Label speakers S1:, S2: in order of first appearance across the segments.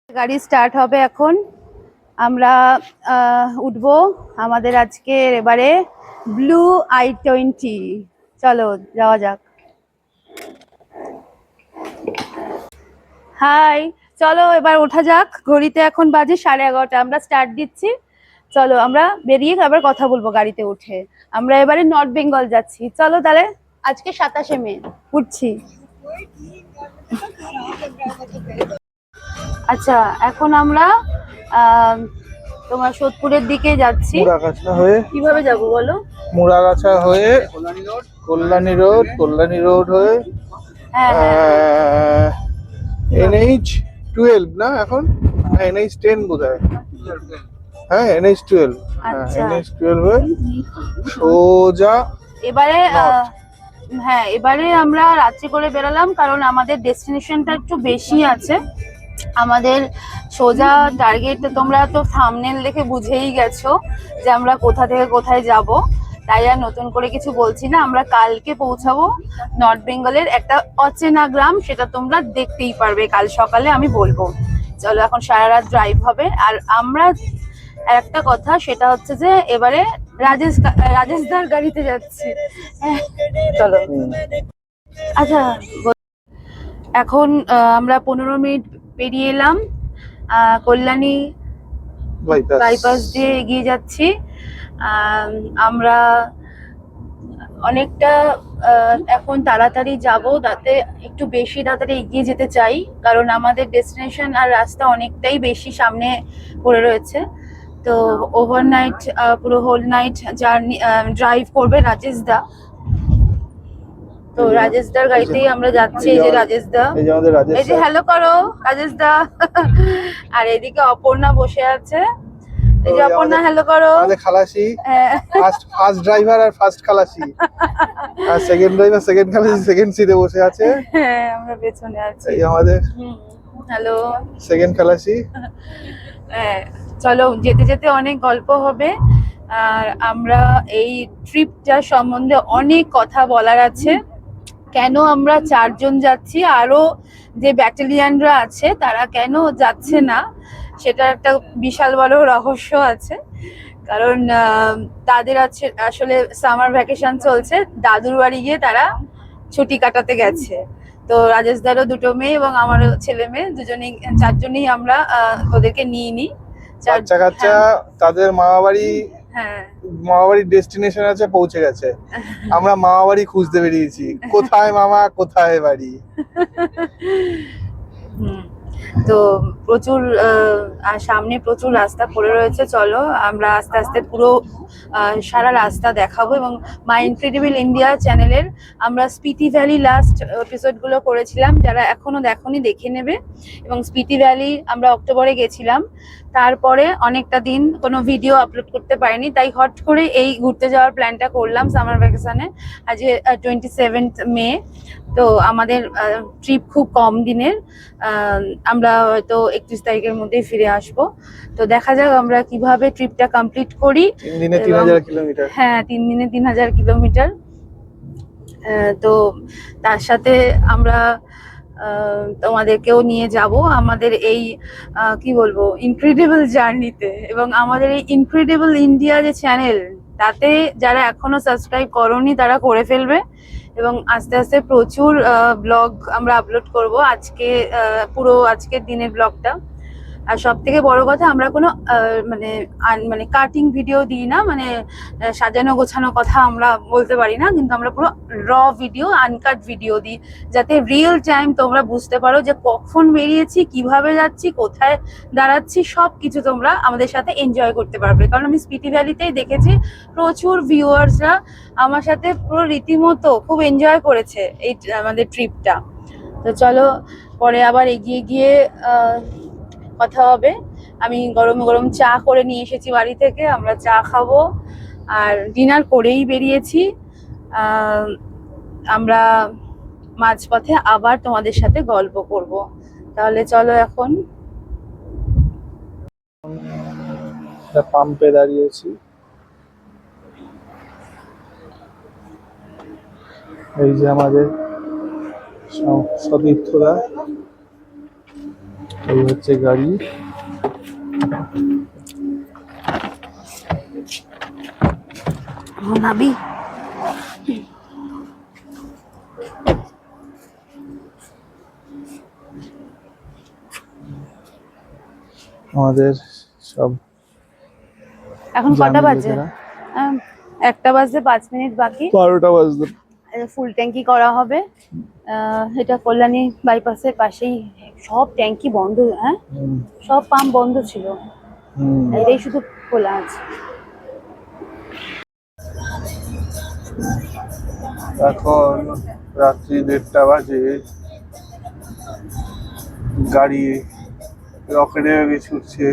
S1: গাড়ি স্টার্ট হবে এখন। আমরা উঠবো আমাদের আজকের এবারে ব্লু i20। চলো যাওয়া যাক। হাই, চলো এবার ওঠা যাক। ঘড়িতে এখন বাজে 11:30। আমরা স্টার্ট দিচ্ছি। চলো আমরা বেরিয়ে আবার কথা বলবো গাড়িতে উঠে। আমরা এবারে নর্থ বেঙ্গল যাচ্ছি। চলো তাহলে। আজকে 27শে মে উঠছি। আচ্ছা, এখন আমরা তোমার সোদপুরের দিকে যাচ্ছি।
S2: মুড়াগাছা হয়ে
S1: কিভাবে যাব বলো?
S2: মুড়াগাছা হয়ে কল্যাণী রোড হয়ে
S1: হ্যাঁ হ্যাঁ
S2: NH12 না, এখন NH10 বোধহয়। হ্যাঁ, NH12। হ্যাঁ,
S1: আচ্ছা।
S2: NH12 হয়ে সোজা
S1: এবারে
S2: north।
S1: হ্যাঁ, এবারে আমরা রাত্রি করে বেরোলাম কারণ আমাদের ডেস্টিনেশনটা একটু বেশি আছে। আমাদের সোজা টার্গেট, তোমরা তো থাম্বনেল দেখে বুঝেই গেছো যে আমরা কোথা থেকে কোথায় যাব। তাই আর নতুন করে কিছু বলছি না। আমরা কালকে পৌঁছাবো নর্থ বেঙ্গলের একটা অচেনা গ্রাম, সেটা তোমরা দেখতেই পারবে কাল সকালে, আমি বলবো। চলো এখন সারা রাত ড্রাইভ হবে। আর আমরা একটা কথা, সেটা হচ্ছে যে এবারে রাজেশদার গাড়িতে যাচ্ছি। চলো। আচ্ছা, এখন আমরা 15 মিনিট পেরিয়ে এলাম। কল্যাণী বাইপাস দিয়ে এগিয়ে যাচ্ছি। আমরা অনেকটা এখন তাড়াতাড়ি যাব, তাতে একটু বেশি তাড়াতাড়ি এগিয়ে যেতে চাই, কারণ আমাদের ডেস্টিনেশন আর রাস্তা অনেকটাই বেশি সামনে পড়ে রয়েছে। তো ওভারনাইট পুরো হোল নাইট জার্নি ড্রাইভ করবে রাজেশ দা। তো রাজেশ দার গাড়িতেই আমরা যাচ্ছি। এই যে রাজেশ দা, এই যে হ্যালো করো রাজেশ দা। আর এদিকে অপর্ণা বসে আছে। এই যে অপর্ণা, হ্যালো করো।
S2: আমাদের খালাসি, ফার্স্ট ড্রাইভার আর ফার্স্ট খালাসি, আর সেকেন্ড ড্রাইভার সেকেন্ড খালাসি সেকেন্ড সিটে বসে আছে।
S1: হ্যাঁ, আমরা পেছনে আছি।
S2: এই আমাদের
S1: হ্যালো
S2: সেকেন্ড খালাসি।
S1: হ্যাঁ, চলো যেতে যেতে অনেক গল্প হবে। আর আমরা এই ট্রিপটা সম্বন্ধে অনেক কথা বলার আছে। কেন আমরা 4 জন যাচ্ছি, আরো যে ব্যাটালিয়ানরা আছে তারা কেন যাচ্ছে না, সেটা একটা বিশাল বড় রহস্য আছে। কারণ তাদের আছে আসলে সামার ভ্যাকেশন চলছে, দাদুর বাড়ি গিয়ে তারা ছুটি কাটাতে গেছে। তো রাজেশ দারও 2টো মেয়ে এবং আমারও ছেলে মেয়ে, দুজনেই 4জনই আমরা ওদেরকে নিয়ে নিই।
S2: বাচ্চা কাচ্চা তাদের মামাবাড়ি,
S1: হ্যাঁ
S2: মামাবাড়ির ডেস্টিনেশন আছে, পৌঁছে গেছে। আমরা মামাবাড়ি খুঁজতে বেরিয়েছি, কোথায় মামা কোথায় বাড়ি।
S1: তো প্রচুর সামনে প্রচুর রাস্তা পড়ে রয়েছে। চলো আমরা আস্তে আস্তে পুরো সারা রাস্তা দেখাবো। এবং মাই ইনক্রেডিবল ইন্ডিয়া চ্যানেলের আমরা স্পিতি ভ্যালি লাস্ট এপিসোডগুলো করেছিলাম, যারা এখনো দেখোনি দেখে নেবে। এবং স্পিতি ভ্যালি আমরা অক্টোবরে গেছিলাম, তারপরে অনেকটা দিন কোনো ভিডিও আপলোড করতে পারিনি, তাই হট করে এই ঘুরতে যাওয়ার প্ল্যানটা করলাম সামার ভ্যাকেশনে। আজকে 27 মে। তো আমাদের ট্রিপ খুব কম দিনের। আমরা হয়তো 31 তারিখের মধ্যেই ফিরে আসব। তো দেখা যাক আমরা কিভাবে ট্রিপটা কমপ্লিট করি।
S2: 3 দিনে 3000 কিলোমিটার।
S1: হ্যাঁ, 3 দিনে 3000 কিলোমিটার। তো তার সাথে আমরা তোমাদেরকেও নিয়ে যাব আমাদের এই কি বলবো ইনক্রেডিবল জার্নিতে। এবং আমাদের এই ইনক্রেডিবল ইন্ডিয়া যে চ্যানেল, তাতে যারা এখনো সাবস্ক্রাইব করোনি তারা করে ফেলবে। এবং আস্তে আস্তে প্রচুর ব্লগ আমরা আপলোড করব। আজকে পুরো আজকের দিনের ব্লগটা। আর সব থেকে বড় কথা, আমরা কোনো মানে কাটিং ভিডিও দিই না, মানে সাজানো গোছানো কথা আমরা বলতে পারি না, কিন্তু আমরা পুরো র ভিডিও, আনকাট ভিডিও দিই, যাতে রিয়েল টাইম তোমরা বুঝতে পারো যে কখন বেরিয়েছি, কিভাবে যাচ্ছি, কোথায় দাঁড়াচ্ছি, সব কিছু তোমরা আমাদের সাথে এনজয় করতে পারবে। কারণ আমি স্পিতি ভ্যালিতেই দেখেছি প্রচুর ভিউয়ার্সরা আমার সাথে পুরো রীতিমতো খুব এনজয় করেছে এই আমাদের ট্রিপটা। তো চলো পরে আবার এগিয়ে গিয়ে কথা হবে। আমি গরম গরম চা করে নিয়ে এসেছি বাড়ি থেকে, আমরা চা খাবো। আর ডিনার করেই বেরিয়েছি। আমরা মাঝপথে আবার তোমাদের সাথে গল্প করব। তাহলে চলো এখন।
S2: পাম্পে দাঁড়িয়েছি। এই যে আমাদের সতীর্থরা এই হচ্ছে গাড়ি।
S1: নাবি
S2: আমাদের সব
S1: এখন কটা
S2: গ্রামের
S1: বাজে?
S2: লোকেরা।
S1: 1টা বাজতে 5 মিনিট বাকি।
S2: 12টা বাজতে।
S1: ফুল ট্যাঙ্কি করা হবে। এটা কল্যাণী বাইপাসের পাশেই। সব ট্যাঙ্কি বন্ধ, হ্যাঁ
S2: হুম,
S1: সব পাম্প বন্ধ ছিল,
S2: হুম।
S1: এটাই শুধু খোলা আছে।
S2: এখন রাত্রি 1:30 বাজে। গাড়ি রকেটের আগে ছুটছে,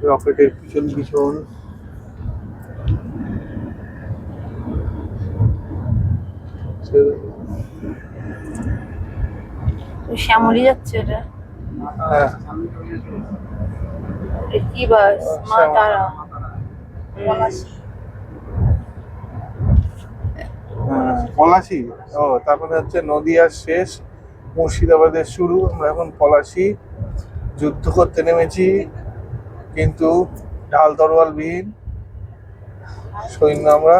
S2: রকেটের পিছন পিছন।
S1: শ্যামলি যাচ্ছে এটা।
S2: হ্যাঁ,
S1: এ কি বাস? মা তারা।
S2: পলাশি। ও, তারপরে হচ্ছে নদিয়ার শেষ, মুর্শিদাবাদের শুরু। আমরা এখন পলাশি যুদ্ধ করতে নেমেছি, কিন্তু ঢাল তরোয়ালবিহীন সৈন্য আমরা।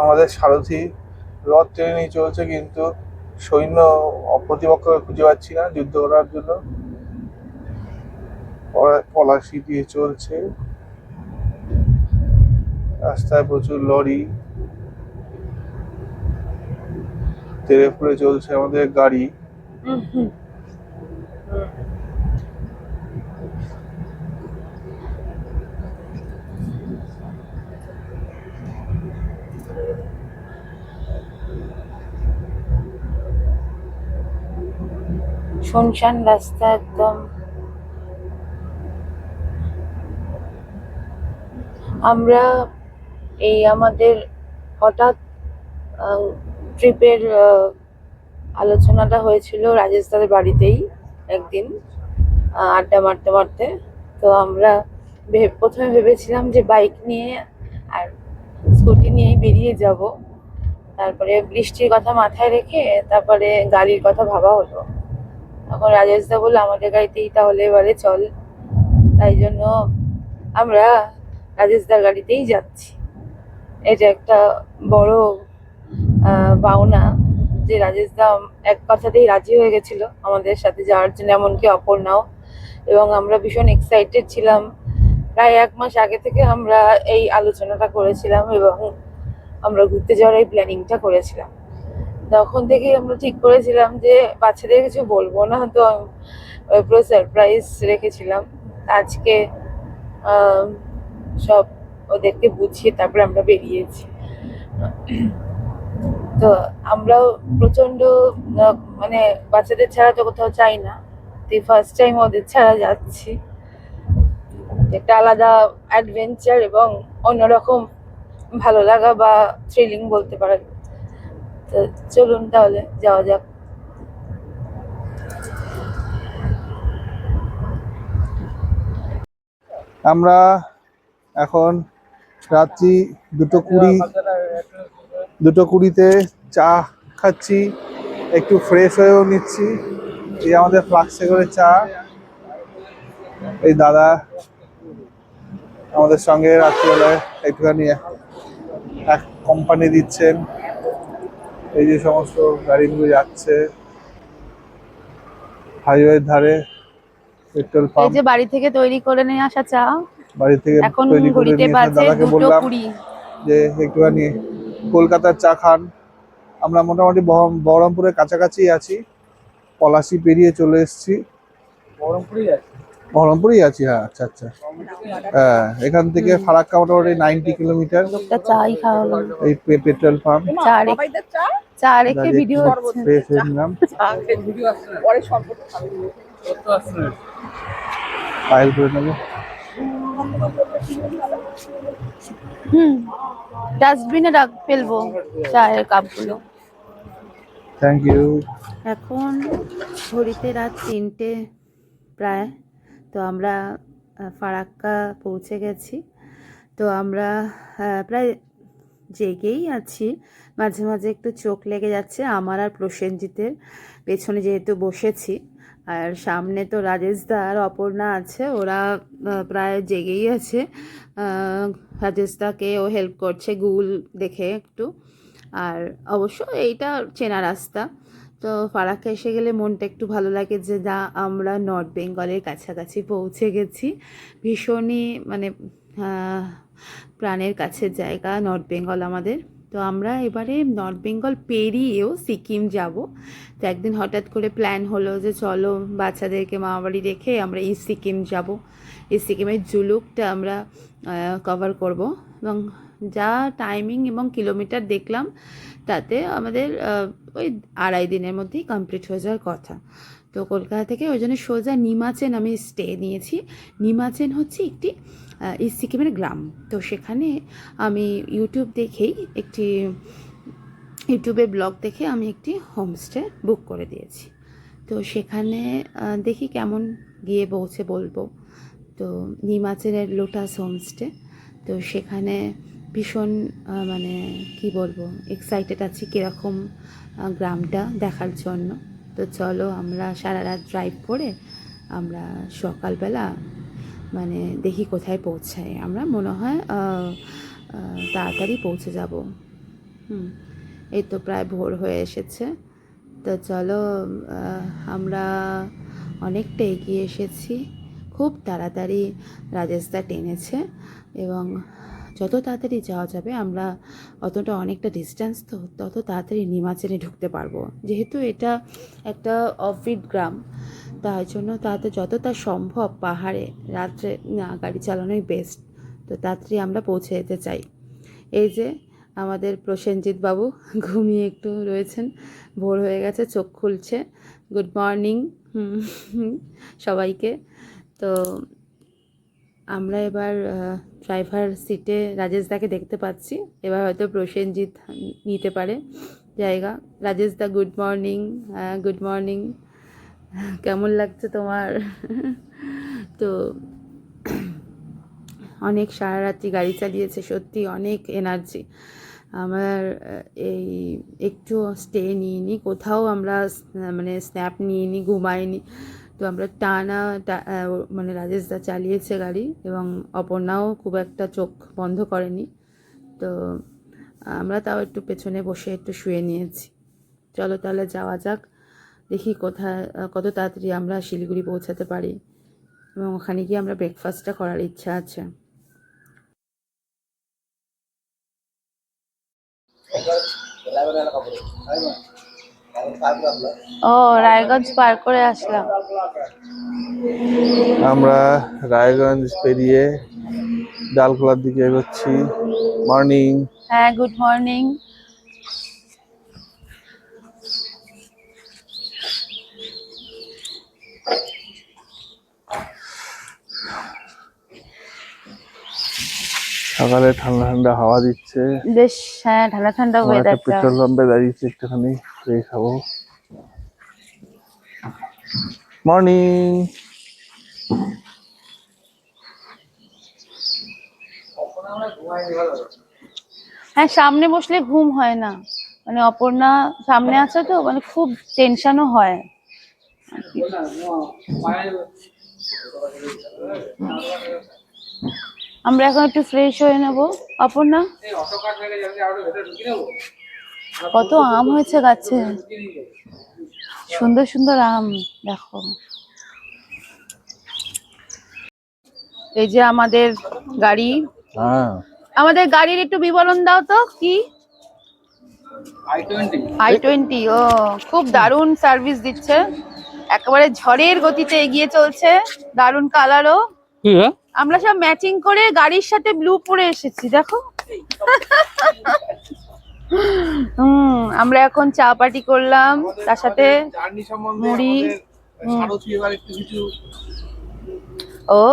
S2: আমাদের সারথি রথ টেনে নিয়ে চলছে, কিন্তু সৈন্য প্রতিপক্ষকে খুঁজে পাচ্ছি না যুদ্ধ করার জন্য। পলাশি দিয়ে চলছে, রাস্তায় প্রচুর লরি, তেড়ে ফুড়ে চলছে আমাদের গাড়ি।
S1: শুনশান রাস্তা একদম। আমরা এই আমাদের হঠাৎ ট্রিপের আলোচনাটা হয়েছিল রাজেশ দাদের বাড়িতেই একদিন, আড্ডা মারতে মারতে। তো আমরা প্রথমে ভেবেছিলাম যে বাইক নিয়ে আর স্কুটি নিয়েই বেরিয়ে যাব। তারপরে বৃষ্টির কথা মাথায় রেখে তারপরে গাড়ির কথা ভাবা হলো। তখন রাজেশ দা বললো আমাদের গাড়িতেই তাহলে এবারে চল। তাই জন্য আমরা রাজেশ দার গাড়িতেই যাচ্ছি। এটা একটা বড় পাওনা যে রাজেশ দা এক কথাতেই রাজি হয়ে গেছিল আমাদের সাথে যাওয়ার জন্য, এমনকি অপর্ণাও। এবং আমরা ভীষণ এক্সাইটেড ছিলাম। প্রায় 1 মাস আগে থেকে আমরা এই আলোচনাটা করেছিলাম এবং আমরা ঘুরতে যাওয়ার এই প্ল্যানিংটা করেছিলাম। তখন থেকেই আমরা ঠিক করেছিলাম যে বাচ্চাদের কিছু বলবো না, তো পুরো সারপ্রাইজ রেখেছিলাম। আজকে সব ওদেরকে বুঝিয়ে তারপরে আমরা বেরিয়েছি। তো আমরাও প্রচন্ড মানে বাচ্চাদের ছাড়া তো কোথাও চাই না, তুই ফার্স্ট টাইম ওদের ছাড়া যাচ্ছি। একটা আলাদা অ্যাডভেঞ্চার এবং অন্যরকম ভালো লাগা বা থ্রিলিং বলতে পারেন। তো চলুন তাহলে যাওয়া যাক।
S2: আমরা এখন রাত্রি 2:20, 2:20-তে চা খাচ্ছি, একটু ফ্রেশ হয়েও নিচ্ছি। এই আমাদের ফ্লাক্সে করে চা। এই দাদা আমাদের সঙ্গে রাত্রিবেলায় একটুখানি এক কোম্পানি দিচ্ছেন। এই যে সমস্ত গাড়িগুলো যাচ্ছে হাইওয়ের ধারে, পেট্রোল
S1: এই
S2: পাম্প।
S1: যে বাড়ি থেকে তৈরি করে নিয়ে আসা চা,
S2: বাড়ি থেকে
S1: এখন
S2: তৈরি করে
S1: ঘড়িতে
S2: নিয়ে এসে
S1: বাজে
S2: দাদাকে বললাম
S1: 2:20।
S2: যে একটুখানি কলকাতার চা খান। আমরা মোটামুটি বহরমপুরের কাছাকাছি আছি, পলাশি পেরিয়ে চলে এসেছি। বহরমপুরেই আছি, হ্যাঁ। আচ্ছা আচ্ছা, হ্যাঁ। এখান থেকে ফারাক্কা মোটামুটি 90 কিলোমিটার।
S1: লোকটা চাই খাওয়া হলো না।
S2: এই পেট্রোল পাম্প।
S1: চা রেখে ভিডিও হচ্ছে।
S2: ফ্রেশ হয়ে নিলাম। ফাইল করে নেবো।
S1: ডাস্টবিনে ফেলবো চায়ের কাপগুলো।
S2: Thank you.
S1: এখন ঘড়িতে রাত 3টে প্রায়। তো আমরা ফারাক্কা পৌঁছে গেছি। তো আমরা প্রায় জেগেই আছি, মাঝে মাঝে একটু চোখ লেগে যাচ্ছে আমার আর প্রসেনজিতের পেছনে, যেহেতু বসেছি। আর সামনে তো রাজেশদা আর অপর্ণা আছে, ওরা প্রায় জেগেই আছে। রাজেশদাকে ও হেল্প করছে গুগল দেখে একটু। আর অবশ্য এইটা চেনা রাস্তা, তো ফারাক্কা এসে গেলে মনটা একটু ভালো লাগে যে না, আমরা নর্থ বেঙ্গলের কাছাকাছি পৌঁছে গেছি। ভীষণই মানে প্রাণের কাছের জায়গা নর্থ বেঙ্গল আমাদের। তো আমরা এবারে নর্থ বেঙ্গল পেরিয়েও সিকিম যাব। তো একদিন হঠাৎ করে প্ল্যান হলো যে চলো বাচ্চাদেরকে মামাবাড়ি রেখে আমরা ইস্ট সিকিম যাব। ইস্ট সিকিমের জুলুকটা আমরা কভার করব, এবং যা টাইমিং এবং কিলোমিটার দেখলাম তাতে আমাদের ওই 2.5 দিনের মধ্যেই কমপ্লিট হয়ে যাওয়ার কথা। তো কলকাতা থেকে ওই জন্য সোজা নিমাচেন আমি স্টে নিয়েছি। নিমাচেন হচ্ছে একটি ইস্ট সিকিমের গ্রাম। তো সেখানে আমি ইউটিউবে ব্লগ দেখে আমি একটি হোমস্টে বুক করে দিয়েছি। তো সেখানে দেখি কেমন, গিয়ে পৌঁছে বলবো। তো নিমাচেনের লোটাস হোমস্টে, তো সেখানে ভীষণ মানে কি বলবো, এক্সাইটেড আছি কীরকম গ্রামটা দেখার জন্য। তো চলো আমরা সারা রাত ড্রাইভ করে আমরা সকালবেলা মানে দেখি কোথায় পৌঁছাই। আমরা মনে হয় তাড়াতাড়ি পৌঁছে যাব। এই তো প্রায় ভোর হয়ে এসেছে। তো চলো আমরা অনেকটা এগিয়ে এসেছি। খুব তাড়াতাড়ি রাজেশদা টেনেছে, এবং যত তাড়াতাড়ি যাওয়া যাবে আমরা অনেকটা ডিস্টেন্স, তো তত তাড়াতাড়ি নিমাচেনে ঢুকতে পারবো। যেহেতু এটা একটা অফবিট গ্রাম, তাই জন্য যতটা সম্ভব পাহাড়ে রাত্রে না গাড়ি চালানোই বেস্ট। তো তাড়াতাড়ি আমরা পৌঁছে যেতে চাই। এই যে আমাদের প্রসেনজিৎ বাবু ঘুমিয়ে একটু রয়েছেন, ভোর হয়ে গেছে, চোখ খুলছে। গুড মর্নিং সবাইকে। তো আমরা এবার ড্রাইভার সিটে রাজেশদাকে দেখতে পাচ্ছি, এবার হয়তো প্রসেনজিৎ নিতে পারে জায়গা। রাজেশদা গুড মর্নিং। গুড মর্নিং, কেমন লাগছে তোমার? তো অনেক সারা রাত্রি গাড়ি চালিয়েছে, সত্যি অনেক এনার্জি। আমার এই একটু স্টে নিইনি কোথাও, আমরা মানে স্ন্যাপ নিইনি, ঘুমাইনি। তো আমরা টানা মানে রাজেশদা চালিয়েছে গাড়ি, এবং অপর্ণাও খুব একটা চোখ বন্ধ করেনি। তো আমরা তাও একটু পেছনে বসে একটু শুয়ে নিয়েছি। চলো তাহলে যাওয়া যাক, দেখি কত তাড়াতাড়ি আমরা শিলিগুড়ি পৌঁছাতে পারি, এবং ওখানে গিয়ে আমরা ব্রেকফাস্টটা করার ইচ্ছা আছে। ও, রায়গঞ্জ পার করে আসলাম
S2: আমরা। রায়গঞ্জ পেরিয়ে ডালখোলার দিকে এগোচ্ছি। মর্নিং।
S1: হ্যাঁ, গুড মর্নিং।
S2: সকালে ঠান্ডা ঠান্ডা হাওয়া দিচ্ছে
S1: বেশ, হ্যাঁ, ঠান্ডা ঠান্ডা ওয়েদারটা।
S2: পেট্রোল পাম্পে দাঁড়িয়েছি, একটুখানি ফ্রেশ হবো। মর্নিং।
S1: হ্যাঁ, সামনে বসলে ঘুম হয় না, মানে অপর্ণা সামনে আছে তো মানে খুব টেনশনও হয়। আমরা এখন একটু ফ্রেশ হয়ে নেব। অপর্ণা, কত আম হয়েছে গাছে, সুন্দর সুন্দর আম দেখো। এই যে আমাদের গাড়ি। আমাদের গাড়ির একটু বিবরণ দাও তো, কি? i20। ও, খুব দারুণ সার্ভিস দিচ্ছে, একেবারে ঝড়ের গতিতে এগিয়ে চলছে, দারুণ কালারও। আমরা সব ম্যাচিং করে গাড়ির সাথে ব্লু পরে এসেছি, দেখো। আমরা এখন চা পার্টি করলাম, তার সাথে মুড়ি। ও,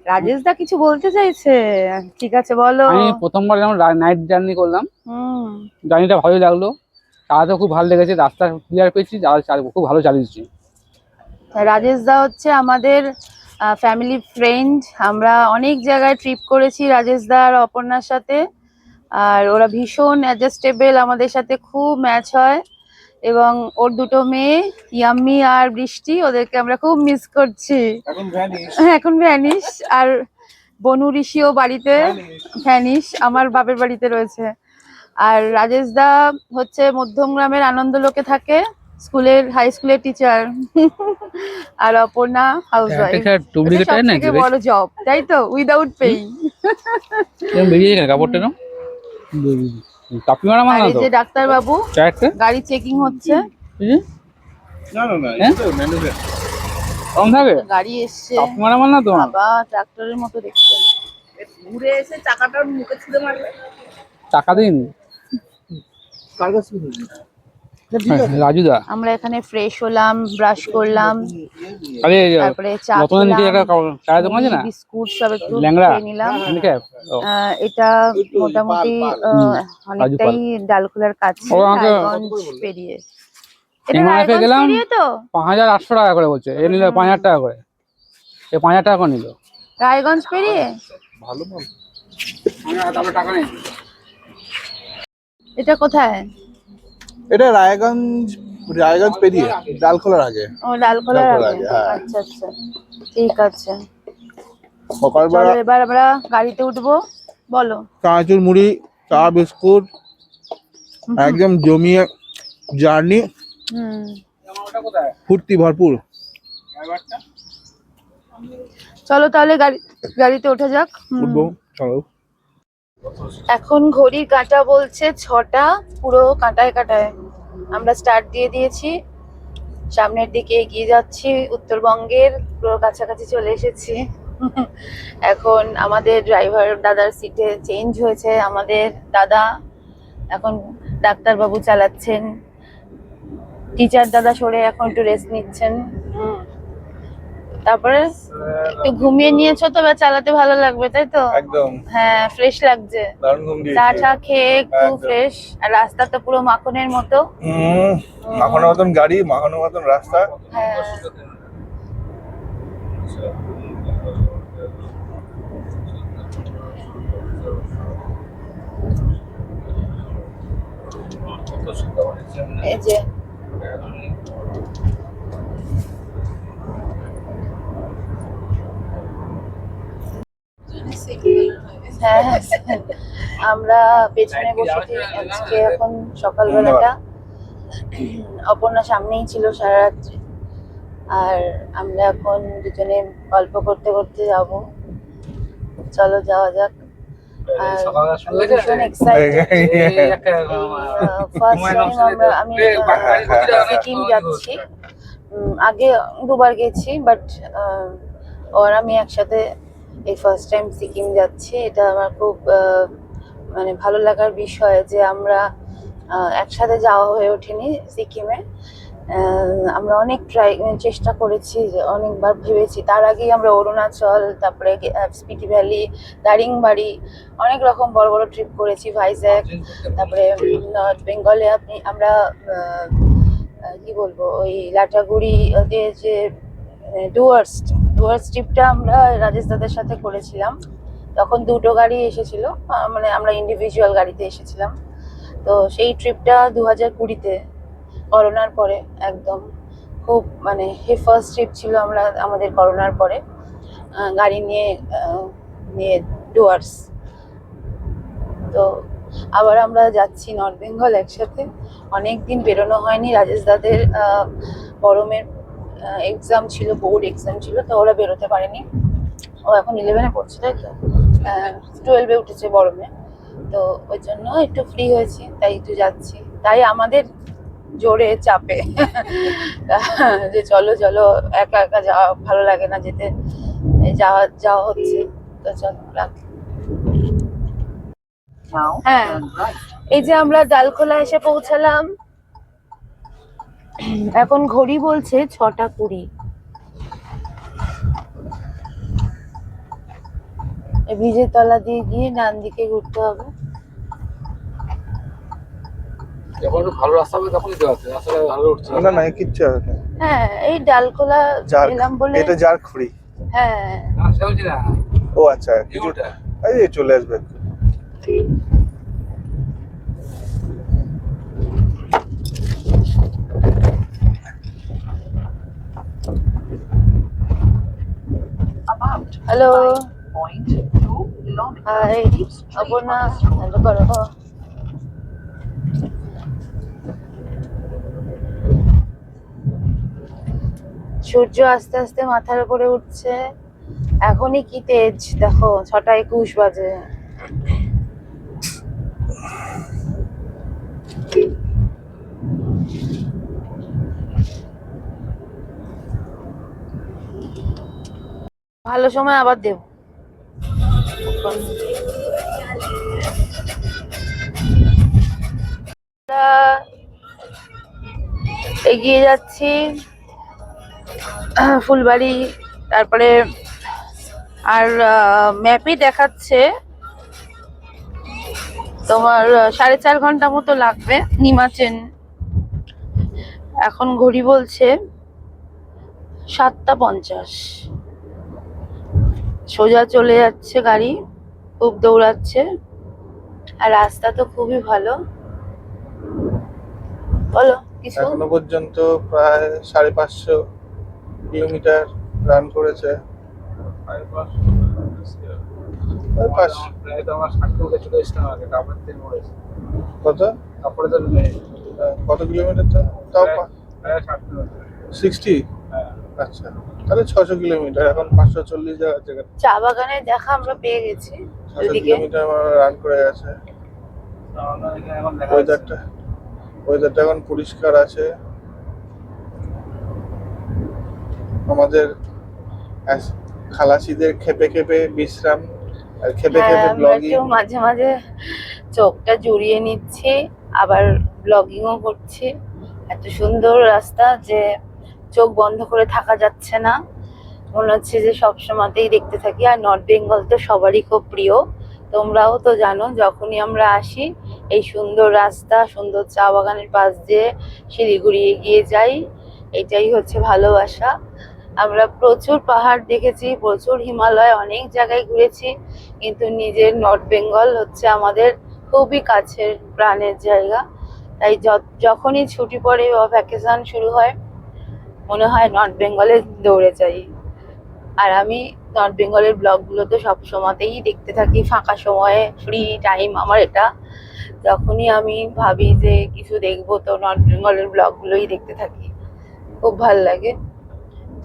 S1: রাজেশদা কিছু বলতে চাইছে, ঠিক আছে বলো।
S3: আমি প্রথমবার যখন নাইট জার্নি করলাম, জার্নিটা ভালোই লাগলো, চালাতে খুব ভালো লেগেছে, রাস্তা ক্লিয়ার পেয়েছি, খুব ভালো চালিয়েছি।
S1: রাজেশদা হচ্ছে আমাদের ফ্যামিলি ফ্রেন্ড, আমরা অনেক জায়গায় ট্রিপ করেছি রাজেশদা আর অপর্ণার সাথে। আর ওরা ভীষণ অ্যাডজাস্টেবল, আমাদের সাথে খুব ম্যাচ হয়। এবং ওর দুটো মেয়ে ইয়াম্মি আর বৃষ্টি, ওদেরকে আমরা খুব মিস করছি। এখন ভ্যানিশ। আর বনু ঋষিও বাড়িতে ভ্যানিশ, আমার বাপের বাড়িতে রয়েছে। আর রাজেশ দা হচ্ছে মধ্যমগ্রামের আনন্দলোকে থাকে, স্কুলের হাই স্কুলের টিচার। আর অপর্ণা হাউসওয়াইফ। সবথেকে বড় জব, তাই তো, উইদাউট পেইং।
S3: বেরিয়ে গেল কাপড়টা না, কাপি মারা
S1: আর এই যে ডাক্তার বাবু, গাড়ি চেকিং হচ্ছে।
S3: কম থাকে
S1: গাড়ি এসছে,
S3: কাপি মারা না তো
S1: বাবা ট্রাক্টরের মতো দেখতে। ঘুরে এসে চাকাটা মুখে ছুঁড়ে মারবে।
S3: টাকা দিন রাজুদা।
S1: আমরা এখানে ফ্রেশ হলাম, ব্রাশ করলাম,
S3: আরে
S1: তারপরে চা
S3: নতুন দিকে একটা চায়ের দোকান আছে না,
S1: বিস্কুট সব একটু
S3: ল্যাংড়া
S1: খেয়ে নিলাম। এটা মোটামুটি অনেকটাই ডালখোলার কাছে, রায়গঞ্জ পেরিয়ে। এটা রায়গঞ্জ পেরিয়ে তো
S3: 5800 টাকা করে বলছে, এ নিল 5000 টাকা করে, এ 5000 টাকা করে নিল
S1: রায়গঞ্জ পেরিয়ে।
S2: ভালো মাল।
S3: টাকা নেই।
S1: এটা কোথায়?
S2: এটা রায়গঞ্জ পেরিয়ে ডালখোলার আগে।
S1: ও ডালখোলার আগে,
S2: হ্যাঁ।
S1: আচ্ছা আচ্ছা, ঠিক আছে।
S2: সকালবেলা
S1: চলো এবার আমরা গাড়িতে উঠবো। বলো।
S2: চানাচুর মুড়ি, চা, বিস্কুট, একদম জমিয়ে জার্নি, ফুর্তি ভরপুর।
S1: চলো তাহলে গাড়িতে ওঠা যাক।
S2: উঠবো, চলো।
S1: এখন ঘড়ির কাঁটা বলছে 6টা, পুরো কাঁটায় কাঁটায়। আমরা স্টার্ট দিয়ে দিয়েছি, সামনের দিকে এগিয়ে যাচ্ছি, উত্তরবঙ্গের পুরো কাছাকাছি চলে এসেছি। এখন আমাদের ড্রাইভার দাদার সিটে চেঞ্জ হয়েছে, আমাদের দাদা এখন ডাক্তারবাবু চালাচ্ছেন, টিচার দাদা সরে এখন একটু রেস্ট নিচ্ছেন। তারপরে একটু ঘুমিয়ে নিয়েছো তো, এবার চালাতে ভালো লাগবে, তাই তো?
S2: একদম।
S1: হ্যাঁ, ফ্রেশ লাগছে, চা টা খেয়ে একটু ফ্রেশ। আর রাস্তা তো পুরো মাখনের মতো,
S2: মাখনের মতন গাড়ি, মাখনের মতন রাস্তা।
S1: হ্যাঁ। এই যে হ্যাঁ, আমরা পেছনে বসেছি আজকে। এখন সকালবেলাটা অপর্ণা সামনেই ছিল সারা রাত্রি, আর আমরা এখন দুজনে গল্প করতে করতে যাব। চলো যাওয়া যাক। আর ভীষণ এক্সাইটেড। ফার্স্ট টাইম আমি সিকিম যাচ্ছি। আগে দুবার গেছি, বাট ওর আমি একসাথে এই ফার্স্ট টাইম সিকিম যাচ্ছি। এটা আমার খুব মানে ভালো লাগার বিষয় যে আমরা একসাথে যাওয়া হয়ে ওঠেনি সিকিমে। আমরা অনেক চেষ্টা করেছি, অনেকবার ভেবেছি। তার আগেই আমরা অরুণাচল, তারপরে স্পিতি ভ্যালি, দারিংবাড়ি, অনেক রকম বড় বড় ট্রিপ করেছি, ভাইজ্যাক, তারপরে নর্থ বেঙ্গলে আমরা কি বলবো, ওই লাটাগুড়ি যে ডুয়ার্স ট্রিপটা আমরা রাজেশ দাদার সাথে করেছিলাম। তখন দুটো গাড়ি এসেছিল, মানে আমরা ইন্ডিভিজুয়াল গাড়িতে এসেছিলাম। তো সেই ট্রিপটা 2020-তে, করোনার পরে একদম খুব মানে ফার্স্ট ট্রিপ ছিল আমাদের করোনার পরে গাড়ি নিয়ে ডুয়ার্স। তো আবার আমরা যাচ্ছি নর্থ বেঙ্গল একসাথে। অনেকদিন বেরোনো হয়নি, রাজেশ দাদের গরমের এক্সাম ছিল, বোর্ড এক্সাম ছিল, তো ওরা বেরোতে পারেনি। ও এখন 11-এ পড়ছে, তাই তো, 12-এ উঠেছে বড়মে। তো ওই জন্য একটু ফ্রি হয়েছি, তাই একটু যাচ্ছি। তাই আমাদের জোরে চাপে যে চলো চলো, একা একা যাওয়া ভালো লাগে না, যেতে যাওয়া হচ্ছে। তো চলো রাখ। হ্যাঁ, এই যে আমরা ডালখোলা এসে পৌঁছালাম। এখন ঘড়ি বলছে 6:20। ব্রিজের তলা দিয়ে গিয়ে ডান দিকে ঘুরতে হবে।
S3: যখন ভালো রাস্তা হবে তখন যেতে হবে, রাস্তাটা ভালো উঠছে
S2: না কিচ্ছু হবে।
S1: হ্যাঁ, এই ডালখোলা এলাম বলে।
S2: এটা জারখড়ি।
S1: হ্যাঁ,
S2: ও আচ্ছা, কিছুটা এই চলে আসবে।
S1: হ্যালো হাই অপর্ণা, হ্যালো করো। সূর্য আস্তে আস্তে মাথার উপরে উঠছে। এখনই কি তেজ দেখো, 6:21 বাজে। ভালো সময় আবার দেব। আমরা এগিয়ে যাচ্ছি ফুলবাড়ি, তারপরে আর ম্যাপই দেখাচ্ছে তোমার 4.5 ঘন্টা মতো লাগবে নিমাচেন। এখন ঘড়ি বলছে 7:50। সোজা চলে যাচ্ছে গাড়ি, খুব দৌড়াচ্ছে, আর রাস্তা তো খুবই ভালো। বলো কিছু।
S2: এখনো পর্যন্ত প্রায় 550 কিলোমিটার রান করেছে। কত কত কিলোমিটার? তাও 60। আচ্ছা, তাহলে 600 কিলোমিটার, এখন 540 জায়গা
S1: চা বাগানের দেখা আমরা পেয়ে গেছি।
S2: 600
S1: এদিকে
S2: কিলোমিটার রান করে গেছে। ওয়েদারটা এখন পরিষ্কার আছে। আমাদের খালাসিদের খেপে খেপে বিশ্রাম আর খেপে
S1: হ্যাঁ,
S2: খেপে
S1: আমরা
S2: ব্লগিং।
S1: একটু মাঝে মাঝে চোখটা জুড়িয়ে নিচ্ছি, আবার ব্লগিংও করছি। এত সুন্দর রাস্তা যে চোখ বন্ধ করে থাকা যাচ্ছে না, মনে হচ্ছে যে সবসময়তেই দেখতে থাকি। আর নর্থ বেঙ্গল তো সবারই খুব প্রিয়, তোমরাও তো জানো। যখনই আমরা আসি এই সুন্দর রাস্তা, সুন্দর চা বাগানের পাশ দিয়ে শিলিগুড়ি এগিয়ে যাই, এটাই হচ্ছে ভালোবাসা। আমরা প্রচুর পাহাড় দেখেছি, প্রচুর হিমালয়, অনেক জায়গায় ঘুরেছি, কিন্তু নিজের নর্থ বেঙ্গল হচ্ছে আমাদের খুবই কাছের প্রাণের জায়গা। তাই যখনই ছুটি পড়ে বা ভ্যাকেশন শুরু হয়, মনে হয় নর্থ বেঙ্গলে দৌড়ে যাই। আর আমি নর্থ বেঙ্গলের ব্লগগুলো তো সব সময়তেই দেখতে থাকি, ফাঁকা সময়ে, ফ্রি টাইম আমার এটা। যখনই আমি ভাবি যে কিছু দেখবো, তো নর্থ বেঙ্গলের ব্লগগুলোই দেখতে থাকি, খুব ভাল লাগে।